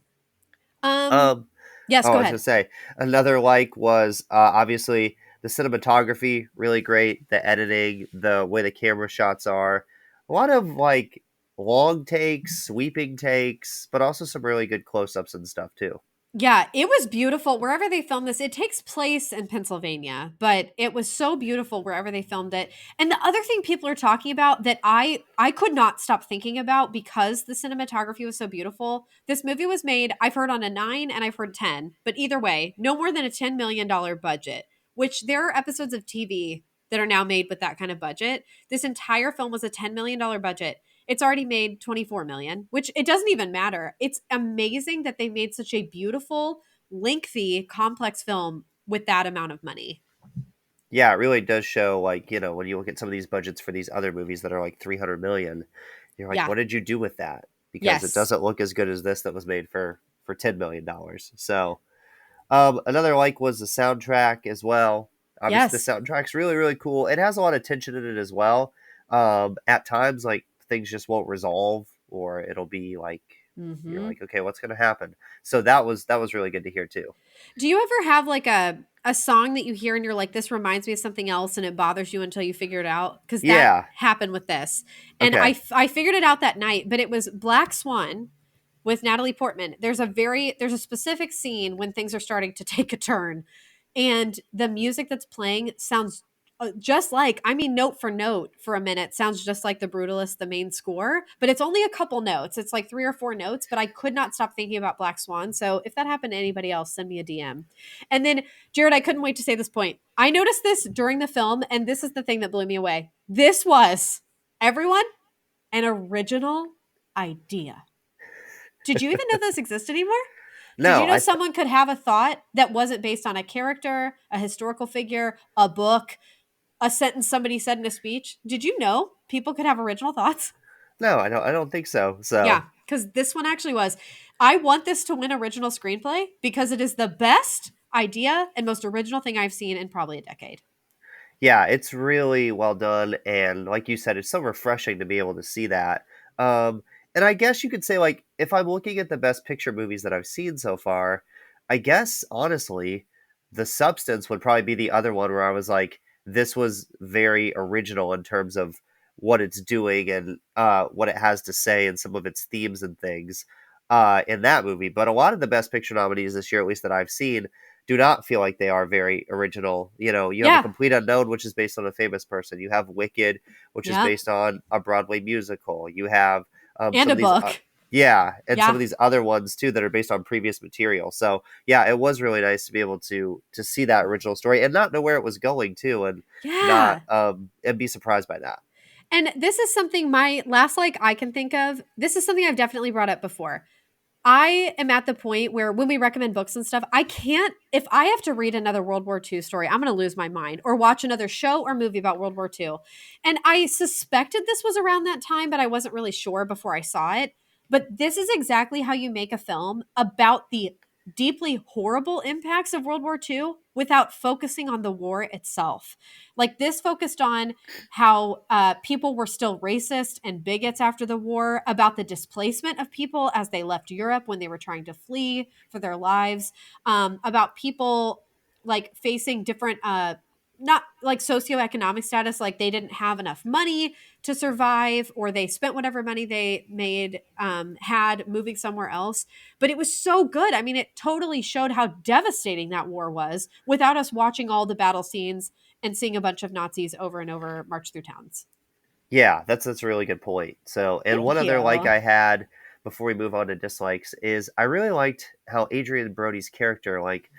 Um, um yes, oh, go I was gonna ahead. say another like was obviously the cinematography, really great. The editing, the way the camera shots are, a lot of like long takes, sweeping takes, but also some really good close ups and stuff too. Yeah, it was beautiful wherever they filmed this. It takes place in Pennsylvania, but it was so beautiful wherever they filmed it. And the other thing people are talking about that I could not stop thinking about because the cinematography was so beautiful. This movie was made, I've heard on a 9 and I've heard 10, but either way, no more than a $10 million budget, which there are episodes of TV that are now made with that kind of budget. This entire film was a $10 million budget. It's already made 24 million, which it doesn't even matter. It's amazing that they made such a beautiful, lengthy, complex film with that amount of money. Yeah, it really does show like, when you look at some of these budgets for these other movies that are like 300 million, you're like, Yeah. what did you do with that? Because it Yes. doesn't look as good as this that was made for $10 million. So another like was the soundtrack as well. Obviously, the Yes. soundtrack's really, really cool. It has a lot of tension in it as well. At times, like things just won't resolve, or it'll be like you're Hmm. like, okay, what's gonna happen? So that was really good to hear too. Do you ever have like a song that you hear and you're like, this reminds me of something else and it bothers you until you figure it out? Because that Yeah. happened with this. And Okay. I figured it out that night, but it was Black Swan with Natalie Portman. There's a specific scene when things are starting to take a turn, and the music that's playing sounds just like, I mean, note for note for a minute sounds just like the Brutalist, the main score, but it's only a couple notes. It's like 3 or 4 notes, but I could not stop thinking about Black Swan. So if that happened to anybody else, send me a DM. And then, Jared, I couldn't wait to say this point. I noticed this during the film, and this is the thing that blew me away. This was, everyone, an original idea. Did you even know those exist anymore? Did you No, know someone could have a thought that wasn't based on a character, a historical figure, a book, a sentence somebody said in a speech? Did you know people could have original thoughts? no, I don't think so. Yeah, So because this one actually was. I want this to win original screenplay because it is the best idea and most original thing I've seen in probably a decade. yeah, it's really well done, and like you said, it's so refreshing to be able to see that. Um, and I guess you could say, like, if I'm looking at the best picture movies that I've seen so far, I guess honestly, The Substance would probably be the other one where I was like, this was very original in terms of what it's doing and what it has to say and some of its themes and things in that movie. But a lot of the best picture nominees this year, at least that I've seen, do not feel like they are very original. You have A Yeah, Complete Unknown, which is based on a famous person. You have Wicked, which is yeah, based on a Broadway musical. You have and some a of these, book. yeah, and some Yeah, of these other ones too that are based on previous material. So yeah, it was really nice to be able to see that original story and not know where it was going too, and not yeah. and be surprised by that. And this is something my last like I can think of. This is something I've definitely brought up before. I am at the point where when we recommend books and stuff, I can't, if I have to read another World War II story, I'm going to lose my mind or watch another show or movie about World War II. And I suspected this was around that time, but I wasn't really sure before I saw it. But this is exactly how you make a film about the deeply horrible impacts of World War II without focusing on the war itself. Like this focused on how people were still racist and bigots after the war, about the displacement of people as they left Europe when they were trying to flee for their lives, about people like facing different, not like socioeconomic status, like they didn't have enough money to survive or they spent whatever money they made, had moving somewhere else. But it was so good. I mean, it totally showed how devastating that war was without us watching all the battle scenes and seeing a bunch of Nazis over and over march through towns. Yeah, that's a really good point. So, and one Thank other like you. I had before we move on to dislikes is I really liked how Adrian Brody's character, like,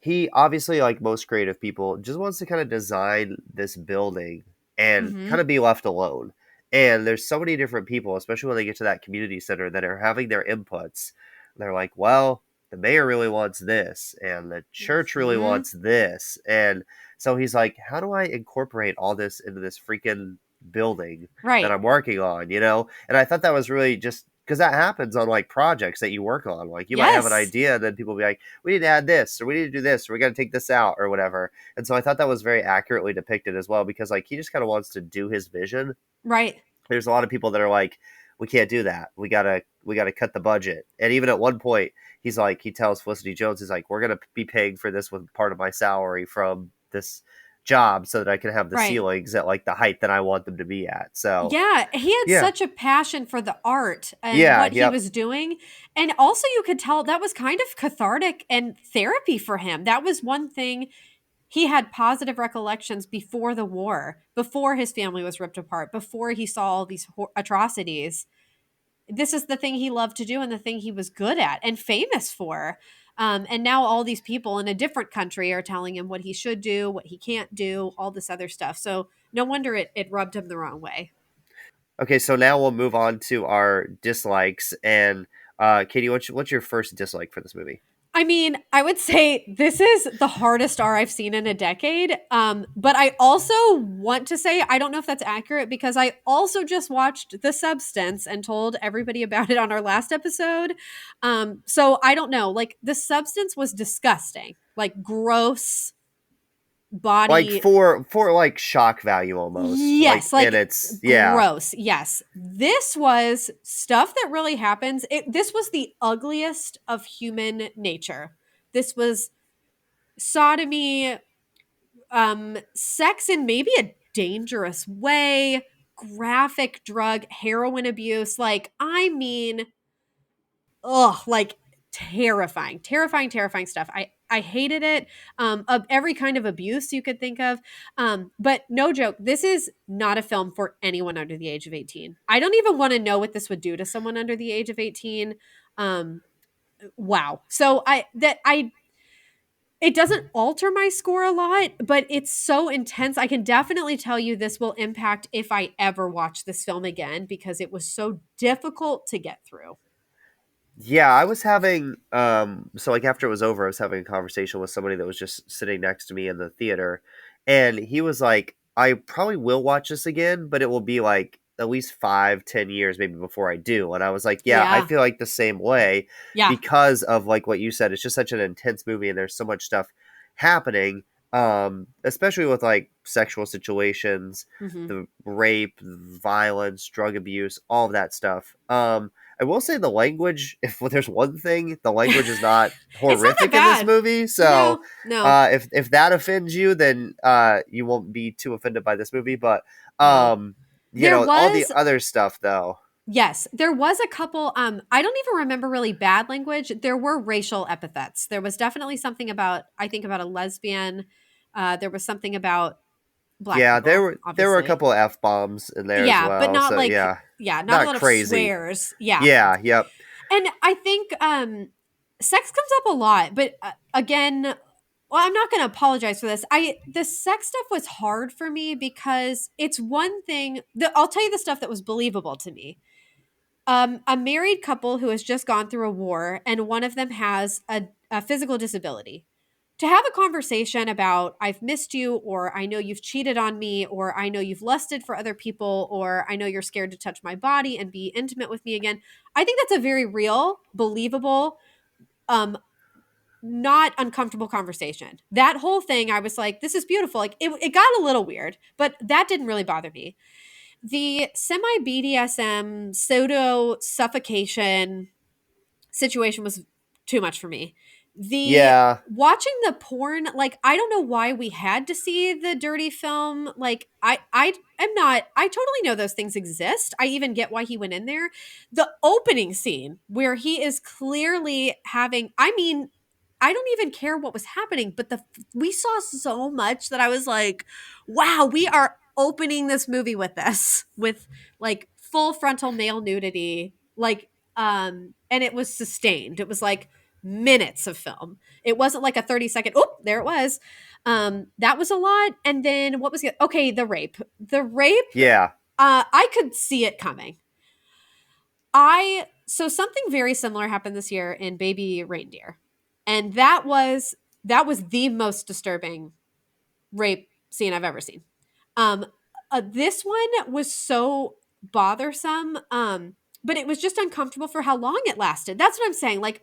he obviously, like most creative people, just wants to kind of design this building and kind Mhm. of be left alone. And there's so many different people, especially when they get to that community center, that are having their inputs. They're like, well, the mayor really wants this, and the church really Mhm. wants this. And so he's like, how do I incorporate all this into this freaking building that Right. I'm working on, you know? And I thought that was really just because that happens on like projects that you work on. Like you might have an Yes. idea, and then people be like, we need to add this, or we need to do this, or we got to take this out, or whatever. And so I thought that was very accurately depicted as well, because like he just kind of wants to do his vision. Right. There's a lot of people that are like, we can't do that. We gotta cut the budget. And even at one point, he's like, he tells Felicity Jones, he's like, we're gonna be paying for this with part of my salary from this job so that I can have the Right. ceilings at like the height that I want them to be at. So Yeah, he had yeah, such a passion for the art and yeah, what he yep. was doing. And also, you could tell that was kind of cathartic and therapy for him. That was one thing he had positive recollections before the war, before his family was ripped apart, before he saw all these atrocities. This is the thing he loved to do and the thing he was good at and famous for. And now all these people in a different country are telling him what he should do, what he can't do, all this other stuff. So no wonder it rubbed him the wrong way. Okay, so now we'll move on to our dislikes. And Katie, what's your first dislike for this movie? I mean, I would say this is the hardest R I've seen in a decade. But I also want to say I don't know if that's accurate because I also just watched The Substance and told everybody about it on our last episode. So I don't know. Like The Substance was disgusting, like gross Like body. for like shock value almost. Like Yes, and like it's yeah. gross. Yes. This was stuff that really happens. This was the ugliest of human nature. This was sodomy, sex in maybe a dangerous way, graphic drug, heroin abuse. Like, I mean, ugh, like terrifying, terrifying, terrifying stuff. I hated it. Of every kind of abuse you could think of. But no joke, this is not a film for anyone under the age of 18. I don't even want to know what this would do to someone under the age of 18. Um, wow. So I it doesn't alter my score a lot, but it's so intense. I can definitely tell you this will impact if I ever watch this film again because it was so difficult to get through. Yeah, I was having so like after it was over, I was having a conversation with somebody that was just sitting next to me in the theater, and he was like, I probably will watch this again, but it will be like at least 5, 10 years maybe before I do. And I was like, yeah, I Yeah. feel like the same way Yeah. because of like what you said. It's just such an intense movie and there's so much stuff happening. Especially with like sexual situations, Mhm. the rape, violence, drug abuse, all of that stuff. I will say the language, if there's one thing, the language is not It's not that horrific in this bad. movie. So No. No. if that offends you, then you won't be too offended by this movie. But No. you There know, all the was other stuff though. yes, there was a couple I don't even remember really bad language. There were racial epithets. There was definitely something about I think about a lesbian. There was something about black Yeah, there people, were a obviously. couple of F bombs in there as Yeah, but well. not So like yeah, yeah, not a not lot of crazy. swears. Yeah. Yeah, yep. And I think sex comes up a lot, but again, well, I'm not going to apologize for this. The sex stuff was hard for me because it's one thing that I'll tell you the stuff that was believable to me. A married couple who has just gone through a war and one of them has a physical disability to have a conversation about I've missed you or I know you've cheated on me or I know you've lusted for other people or I know you're scared to touch my body and be intimate with me again. I think that's a very real, believable, um not uncomfortable conversation. That whole thing I was like this is beautiful. Like it got a little weird, but that didn't really bother me. The semi BDSM pseudo suffocation situation was too much for me. The Yeah, watching the porn, like I don't know why we had to see the dirty film. Like I am not I totally know those things exist. I even get why he went in there. The opening scene where he is clearly having I mean I don't even care what was happening, but the we saw so much that I was like, wow, we are opening this movie with this, with like full frontal male nudity, like, and it was sustained. It was like minutes of film. It wasn't like a 30-second, oh, there it was. That was a lot. And then what was it? Okay, the rape. The rape, Yeah. I could see it coming. So something very similar happened this year in Baby Reindeer. And that was the most disturbing rape scene I've ever seen. Um, this one was so bothersome, but it was just uncomfortable for how long it lasted. That's what I'm saying. Like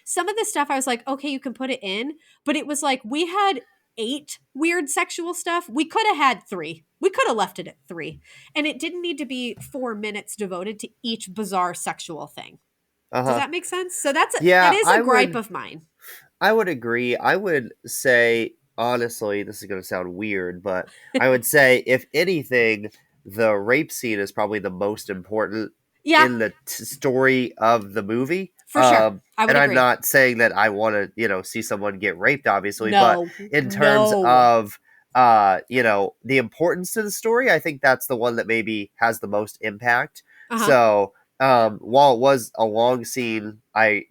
some of the stuff I was like, okay, you can put it in, but it was like we had 8 weird sexual stuff. We could have had 3. We could have left it at 3, and it didn't need to be 4 minutes devoted to each bizarre sexual thing. Does Uh-huh. that make sense? So that Yeah, is a gripe of mine. I would agree. I would say, honestly, this is going to sound weird, but I would say, if anything, the rape scene is probably the most important Yeah, in the story of the movie. for sure. I would And I'm agree. not saying that I want to, see someone get raped, obviously, but No, in terms no. of, the importance to the story, I think that's the one that maybe has the most impact. Uh-huh. So, while it was a long scene, I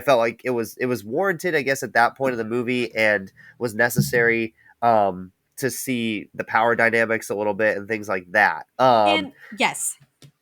felt like it was warranted, I guess, at that point of the movie, and was necessary to see the power dynamics a little bit and things like that. And yes.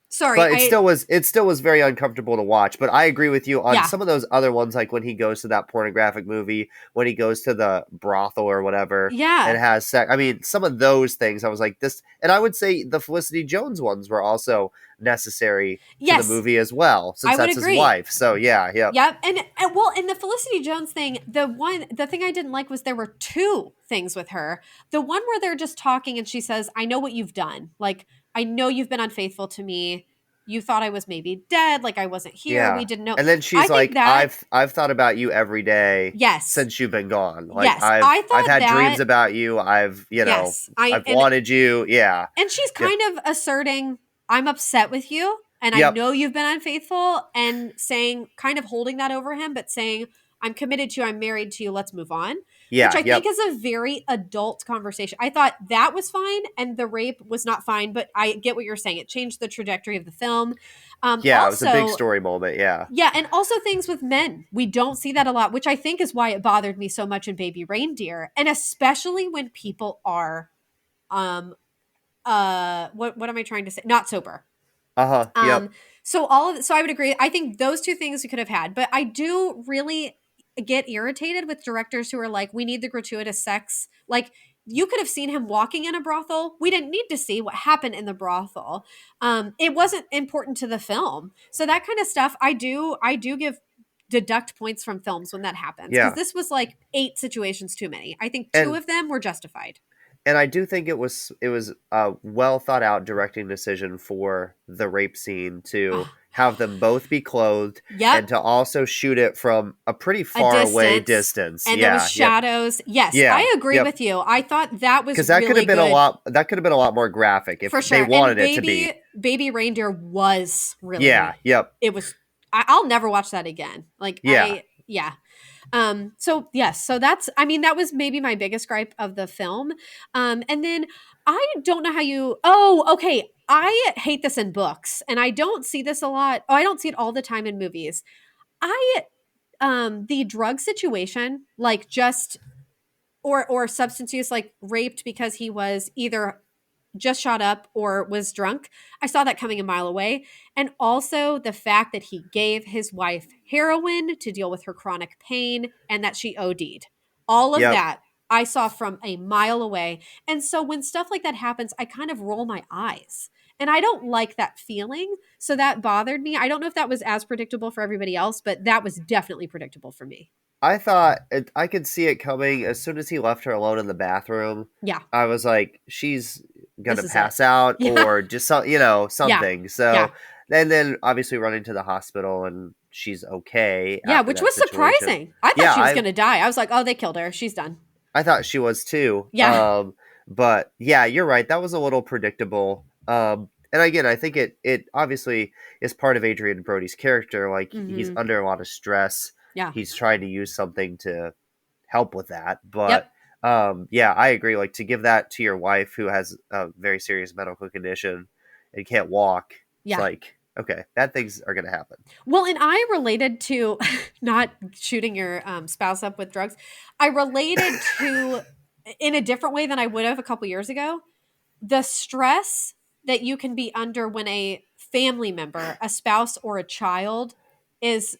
Sorry, But it still was very uncomfortable to watch. But I agree with you on yeah. some of those other ones, like when he goes to that pornographic movie, when he goes to the brothel or whatever, and Yeah. has sex. I mean, some of those things, I was like this, and I would say the Felicity Jones ones were also necessary to the Yes, movie as well, I since would that's his agree. wife. So yeah, yep, Yep. And well, in the Felicity Jones thing, the thing I didn't like was there were 2 things with her. The one where they're just talking and she says, "I know what you've done. Like, I know you've been unfaithful to me. You thought I was maybe dead, like I wasn't here. We yeah. didn't know." And then I she's think like, that "I've thought about you every day yes. since you've been gone. Like Yes. I've I I've thought had dreams that about you. I've you know yes. I I've and wanted you. Yeah, And she's yeah, kind of asserting, I'm upset with you and I yep, know you've been unfaithful, and saying, kind of holding that over him, but saying, I'm committed to you, I'm married to you, let's move on, which yeah, I think yep." is a very adult conversation. I thought that was fine and the rape was not fine, but I get what you're saying. It changed the trajectory of the film. Yeah, it was a big Also, story moment. Yeah. yeah, and also things with men. We don't see that a lot, which I think is why it bothered me so much in Baby Reindeer, and especially when people are um what am I trying to say? Not sober. Uh huh. Um Yep. so I would agree. I think those 2 things we could have had, but I do really get irritated with directors who are like, we need the gratuitous sex. Like, you could have seen him walking in a brothel. We didn't need to see what happened in the brothel. It wasn't important to the film. So that kind of stuff, I do give deduct points from films when that happens, because Yeah. this was like 8 situations too many. I think 2 And of them were justified. and I do think it was a well thought out directing decision for the rape scene to Oh, have them both be clothed, yep. and to also shoot it from a pretty A far away distance, distance. and there was Yeah. Yep. shadows. Yes, Yeah. I agree Yep. with you. I thought that was Because that could really have been a good, lot. That could have been a lot more graphic if for they sure. And wanted it to be. Baby Reindeer was Yeah. really, Yep. it was, I'll never watch that again. Like, Yeah. yeah. So yes, so that's, I mean, that was maybe my biggest gripe of the film. And then I don't know how you, oh, okay. I hate this in books, and I don't see this a lot. Oh, I don't see it all the time in movies. I the drug situation, like, just or substance use, like raped because he was either just shot up or was drunk. I saw that coming a mile away. And also the fact that he gave his wife heroin to deal with her chronic pain and that she OD'd. All of Yep. that I saw from a mile away. And so when stuff like that happens, I kind of roll my eyes. And I don't like that feeling. So that bothered me. I don't know if that was as predictable for everybody else, but that was definitely predictable for me. I thought I could see it coming as soon as he left her alone in the bathroom. Yeah, I was like, she's this gonna is it. pass out, Yeah, or just yeah, something. So, yeah. and then obviously running to the hospital, and she's okay Yeah, after which that was situation. surprising. I thought Yeah, she was I going to die. I was like, oh, they killed her. She's done. I thought she was too. Yeah. But yeah, you're right. That was a little predictable. And again, I think it obviously is part of Adrian Brody's character. Like, he's Hmm. under a lot of stress. Yeah. He's trying to use something to help with that. But Yep. Yeah, I agree. Like to give that to your wife who has a very serious medical condition and can't walk, it's Yeah. like, okay, bad things are gonna happen. Well, and I related to not shooting your spouse up with drugs. I related to in a different way than I would have a couple years ago. The stress that you can be under when a family member, a spouse, or a child is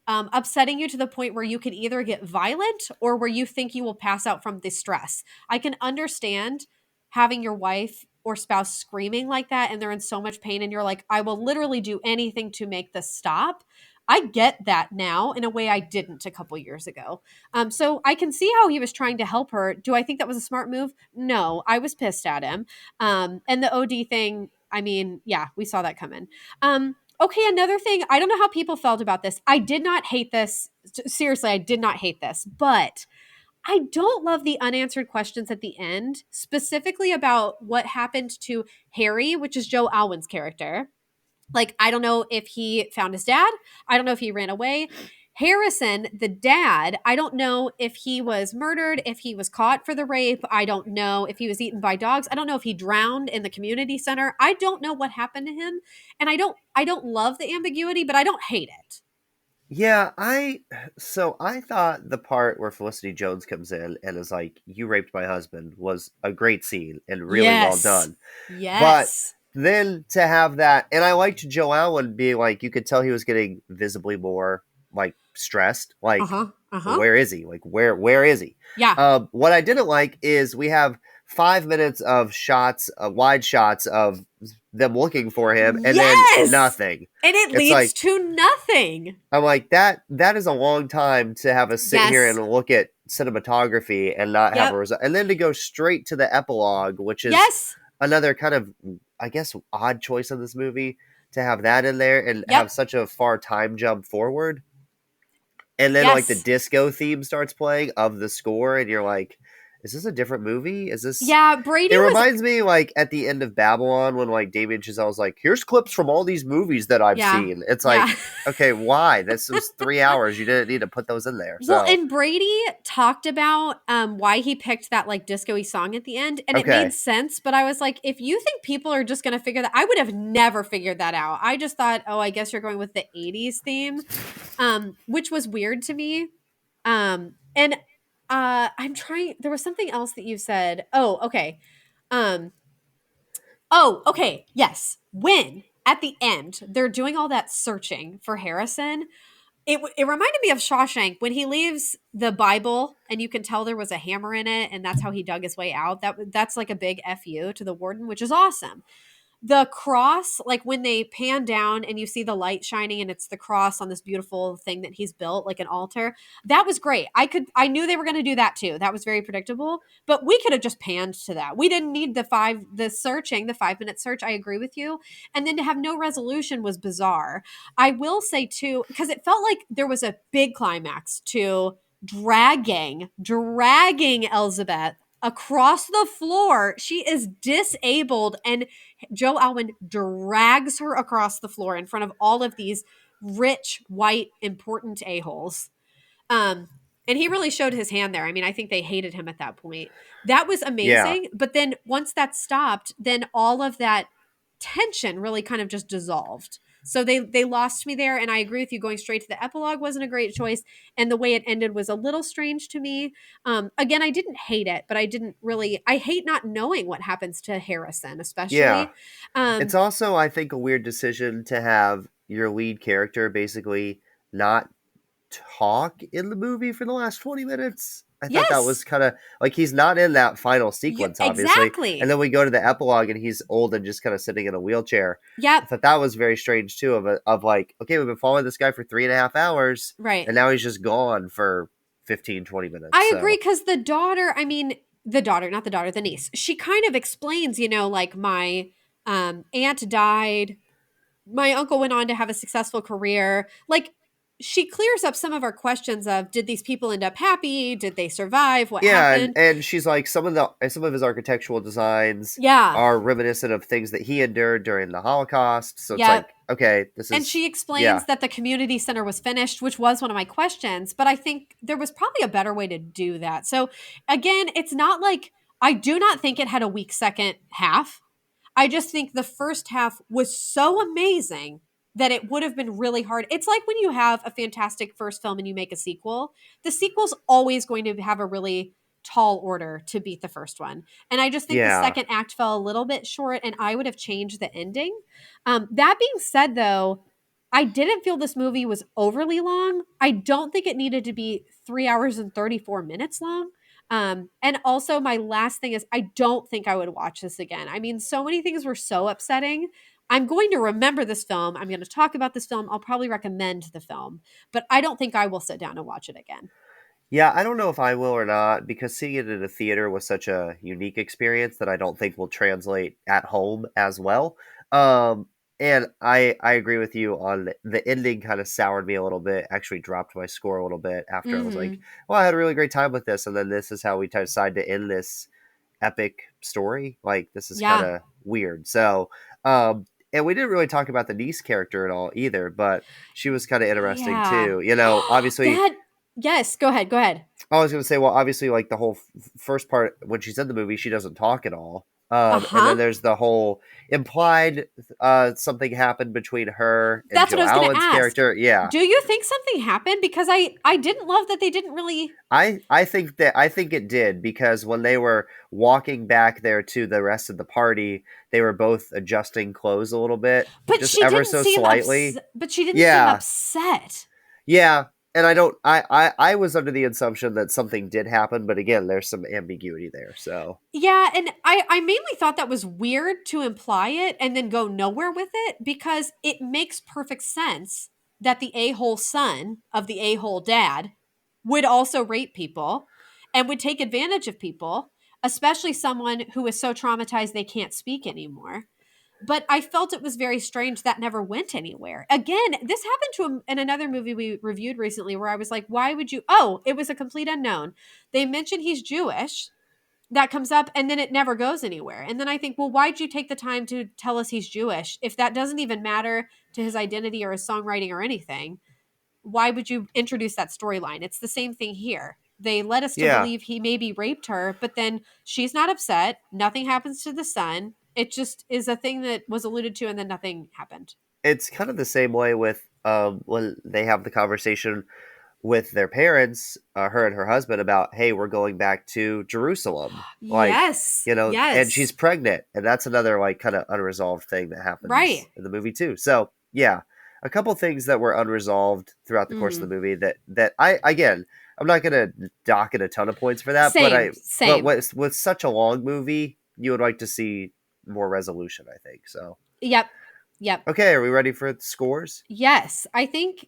upsetting you to the point where you can either get violent or where you think you will pass out from the stress. I can understand having your wife or spouse screaming like that and they're in so much pain and you're like, I will literally do anything to make this stop. I get that now in a way I didn't a couple years ago. So I can see how he was trying to help her. Do I think that was a smart move? No, I was pissed at him. And the OD thing, I mean, yeah, we saw that coming. Okay, another thing, I don't know how people felt about this. I did not hate this. Seriously, I did not hate this, but I don't love the unanswered questions at the end, specifically about what happened to Harry, which is Joe Alwyn's character. Like, I don't know if he found his dad. I don't know if he ran away. Harrison, the dad, I don't know if he was murdered, if he was caught for the rape. I don't know if he was eaten by dogs. I don't know if he drowned in the community center. I don't know what happened to him. And I don't love the ambiguity, but I don't hate it. Yeah, I thought the part where Felicity Jones comes in and is like, "You raped my husband," was a great scene and really well Yes. done. But Yes. then to have that, and I liked Joe Allen being like, you could tell he was getting visibly more like stressed. Like, Uh-huh. Uh-huh. where is he? Like, where is he? Yeah. What I didn't like is we have 5 minutes of shots, wide shots of them looking for him, and then Yes. nothing. And it It's leads like to nothing. I'm like that is a long time to have us sit here Yes. and look at cinematography and not have a Yep. result, and then to go straight to the epilogue, which is Yes. another kind of, I guess, odd choice in this movie to have that in there and have Yep. such a far time jump forward. And then like the Yes. disco theme starts playing of the score, and you're like, is this a different movie? Is this Yeah, It Brady was reminds me like at the end of Babylon when like Damien Chazelle's like, here's clips from all these movies that I've yeah. seen. It's like, Yeah. okay, why? This was 3 hours. You didn't need to put those in there. Well, So and Brady talked about why he picked that like disco-y song at the end, and it made okay. sense. But I was like, if you think people are just going to figure that, I would have never figured that out. I just thought, oh, I guess you're going with the '80s theme, which was weird to me. And I'm trying. There was something else that you said. Oh, okay. Um, oh, okay. Yes, when at the end they're doing all that searching for Harrison. It reminded me of Shawshank when he leaves the Bible and you can tell there was a hammer in it and that's how he dug his way out. That's like a big fu to the warden, which is awesome. The cross, like when they pan down and you see the light shining and it's the cross on this beautiful thing that he's built, like an altar, that was great. I knew they were going to do that too. That was very predictable, but we could have just panned to that. We didn't need the 5-minute search. I agree with you. And then to have no resolution was bizarre. I will say too, because it felt like there was a big climax to dragging Elizabeth across the floor. She is disabled and Joe Alwyn drags her across the floor in front of all of these rich, white, important a-holes. Um, and he really showed his hand there. I mean, I think they hated him at that point. That was Yeah. amazing. But then once that stopped, then all of that tension really kind of just dissolved. So they lost me there, and I agree with you. Going straight to the epilogue wasn't a great choice, and the way it ended was a little strange to me. Again, I didn't hate it, but I didn't really. I hate not knowing what happens to Harrison, Yeah. especially. It's Um, also, I think, a weird decision to have your lead character basically not talk in the movie for the last 20 minutes. I thought that was yes, kind of like he's not in that final sequence, obviously. And exactly. then we go to the epilogue and he's old and just kind of sitting in a wheelchair. I Yep, thought that was very strange too. Of like, okay, we've been following this guy for 3.5 hours right. and now he's just gone for 15, 20 minutes. I agree So, because the daughter, I mean, the daughter, not the daughter, the niece, she kind of explains, like my aunt died. My uncle went on to have a successful career. Like, she clears up some of our questions of, did these people end up happy? Did they survive? What Yeah, happened? and she's like, some of his architectural designs Yeah. are reminiscent of things that he endured during the Holocaust. So it's Yep. like, okay, this And is she yeah. explains that the community center was finished, which was one of my questions, but I think there was probably a better way to do that. So again, it's not like, I do not think it had a weak second half. I just think the first half was so amazing that it would have been really hard. It's like when you have a fantastic first film and you make a sequel, the sequel's always going to have a really tall order to beat the first one. And I just think the Yeah. second act fell a little bit short, and I would have changed the ending. That being said, though, I didn't feel this movie was overly long. I don't think it needed to be 3 hours and 34 minutes long. And also, my last thing is, I don't think I would watch this again. I mean, so many things were so upsetting. I'm going to remember this film. I'm going to talk about this film. I'll probably recommend the film, but I don't think I will sit down and watch it again. Yeah, I don't know if I will or not because seeing it in a theater was such a unique experience that I don't think will translate at home as well. Um, and I agree with you on the ending kind of soured me a little bit, actually dropped my score a little bit after I was like, Mm-hmm. well, I had a really great time with this, and then this is how we decide to end this epic story. Like this is kind Yeah. of weird. So, and we didn't really talk about the niece character at all either, but she was kind of interesting Yeah. too. You know, obviously That, yes, go ahead. Go ahead. I was gonna say, well, obviously, like the whole first part when she's in the movie, she doesn't talk at all. Uh And huh. then there's the whole implied something happened between her and That's what I Joe was going to Allen's ask. character. Yeah, Do you think something happened? Because I didn't love that they didn't really. I think it did because when they were walking back there to the rest of the party, they were both adjusting clothes a little bit, But just she ever didn't so seem slightly. upset. But she didn't seem Yeah, upset. yeah. And I don't. I was under the assumption that something did happen, but again, there's some ambiguity there. So Yeah, and I mainly thought that was weird to imply it and then go nowhere with it, because it makes perfect sense that the a-hole son of the a-hole dad would also rape people and would take advantage of people, especially someone who is so traumatized they can't speak anymore. But I felt it was very strange that never went anywhere. Again, this happened to him in another movie we reviewed recently where I was like, why would you? Oh, it was a complete unknown. They mentioned he's Jewish, that comes up, and then it never goes anywhere. And then I think, well, why'd you take the time to tell us he's Jewish if that doesn't even matter to his identity or his songwriting or anything? Why would you introduce that storyline? It's the same thing here. They led us to yeah, believe he maybe raped her, but then she's not upset. Nothing happens to the son. It just is a thing that was alluded to, and then nothing happened. it's kind of the same way with when they have the conversation with their parents, her and her husband, about, hey, we're going back to Jerusalem, like, Yes. you know, and she's Yes. pregnant, and that's another like kind of unresolved thing that happens Right. in the movie too. So yeah, a couple things that were unresolved throughout the course of Mm-hmm. the movie that I again, I'm not gonna dock it a ton of points for that, but Same. Same. with such a long movie, you would like to see more resolution, I think. So Yep. Yep. okay, are we ready for the scores? Yes, I think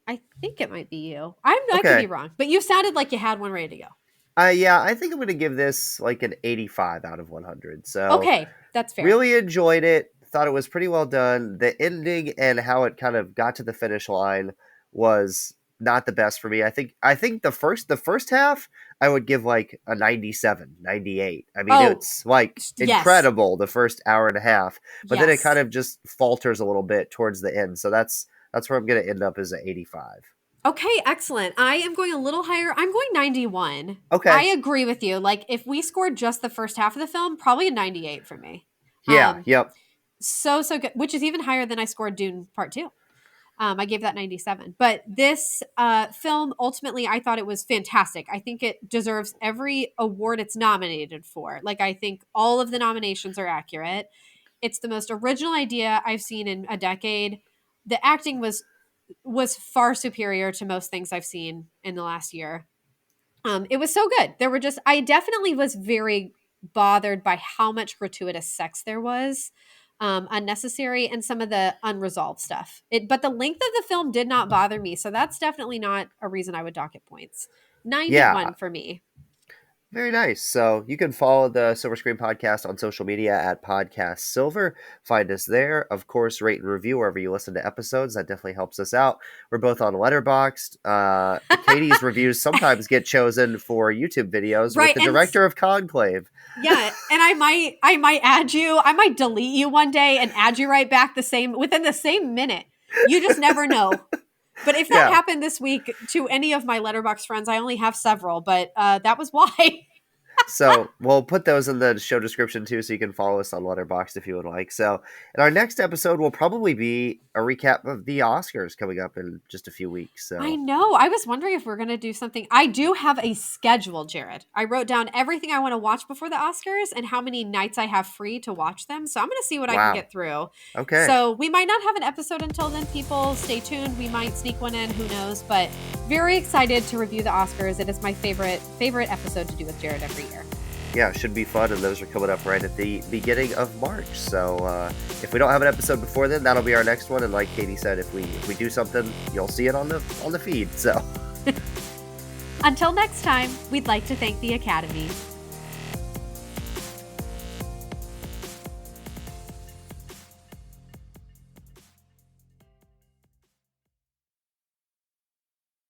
it might be you. I could be Okay. wrong, but you sounded like you had one ready to go. Yeah, I think I'm gonna give this like an 85 out of 100. So Okay, that's fair. really enjoyed it. Thought it was pretty well done. The ending and how it kind of got to the finish line was not the best for me. I think the first half I would give like a 97, 98. I mean, Oh, it's like yes. incredible the first hour and a half, but then it kind Yes. of just falters a little bit towards the end. So that's where I'm gonna end up as an 85. Okay, excellent. I am going a little higher. I'm going 91. I Okay. agree with you. Like, if we scored just the first half of the film, probably a 98 for me. Yeah, Um yep. so good, which is even higher than I scored Dune Part 2. I gave that 97. But this film, ultimately, I thought it was fantastic. I think it deserves every award it's nominated for. Like, I think all of the nominations are accurate. It's the most original idea I've seen in a decade. The acting was far superior to most things I've seen in the last year. It was so good. There were just, I definitely was very bothered by how much gratuitous sex there was, unnecessary, and some of the unresolved stuff. But the length of the film did not bother me, so that's definitely not a reason I would dock it points. Yeah, 91 for me. Very nice. So you can follow the Silver Screen Podcast on social media at Podcast Silver. Find us there. Of course, rate and review wherever you listen to episodes. That definitely helps us out. We're both on Letterboxd. Katie's reviews sometimes get chosen for YouTube videos with the director of Conclave. Yeah, and I might add you. I might delete you one day and add you right back within the same minute. You just never know. But if that happened this week to any of my Letterboxd friends, I only have several, but that was why. So we'll put those in the show description too, so you can follow us on Letterboxd if you would like. So in our next episode will probably be a recap of the Oscars coming up in just a few weeks. So I know. I was wondering if we're going to do something. I do have a schedule, Jared. I wrote down everything I want to watch before the Oscars and how many nights I have free to watch them. So I'm going to see what I can get through. Okay. So we might not have an episode until then, people. Stay tuned. We might sneak one in. Who knows? But very excited to review the Oscars. It is my favorite episode to do with Jared every year. Yeah, it should be fun, and those are coming up right at the beginning of March. So if we don't have an episode before then, that'll be our next one. And like Katie said, if we do something, you'll see it on the feed. So until next time, we'd like to thank the Academy.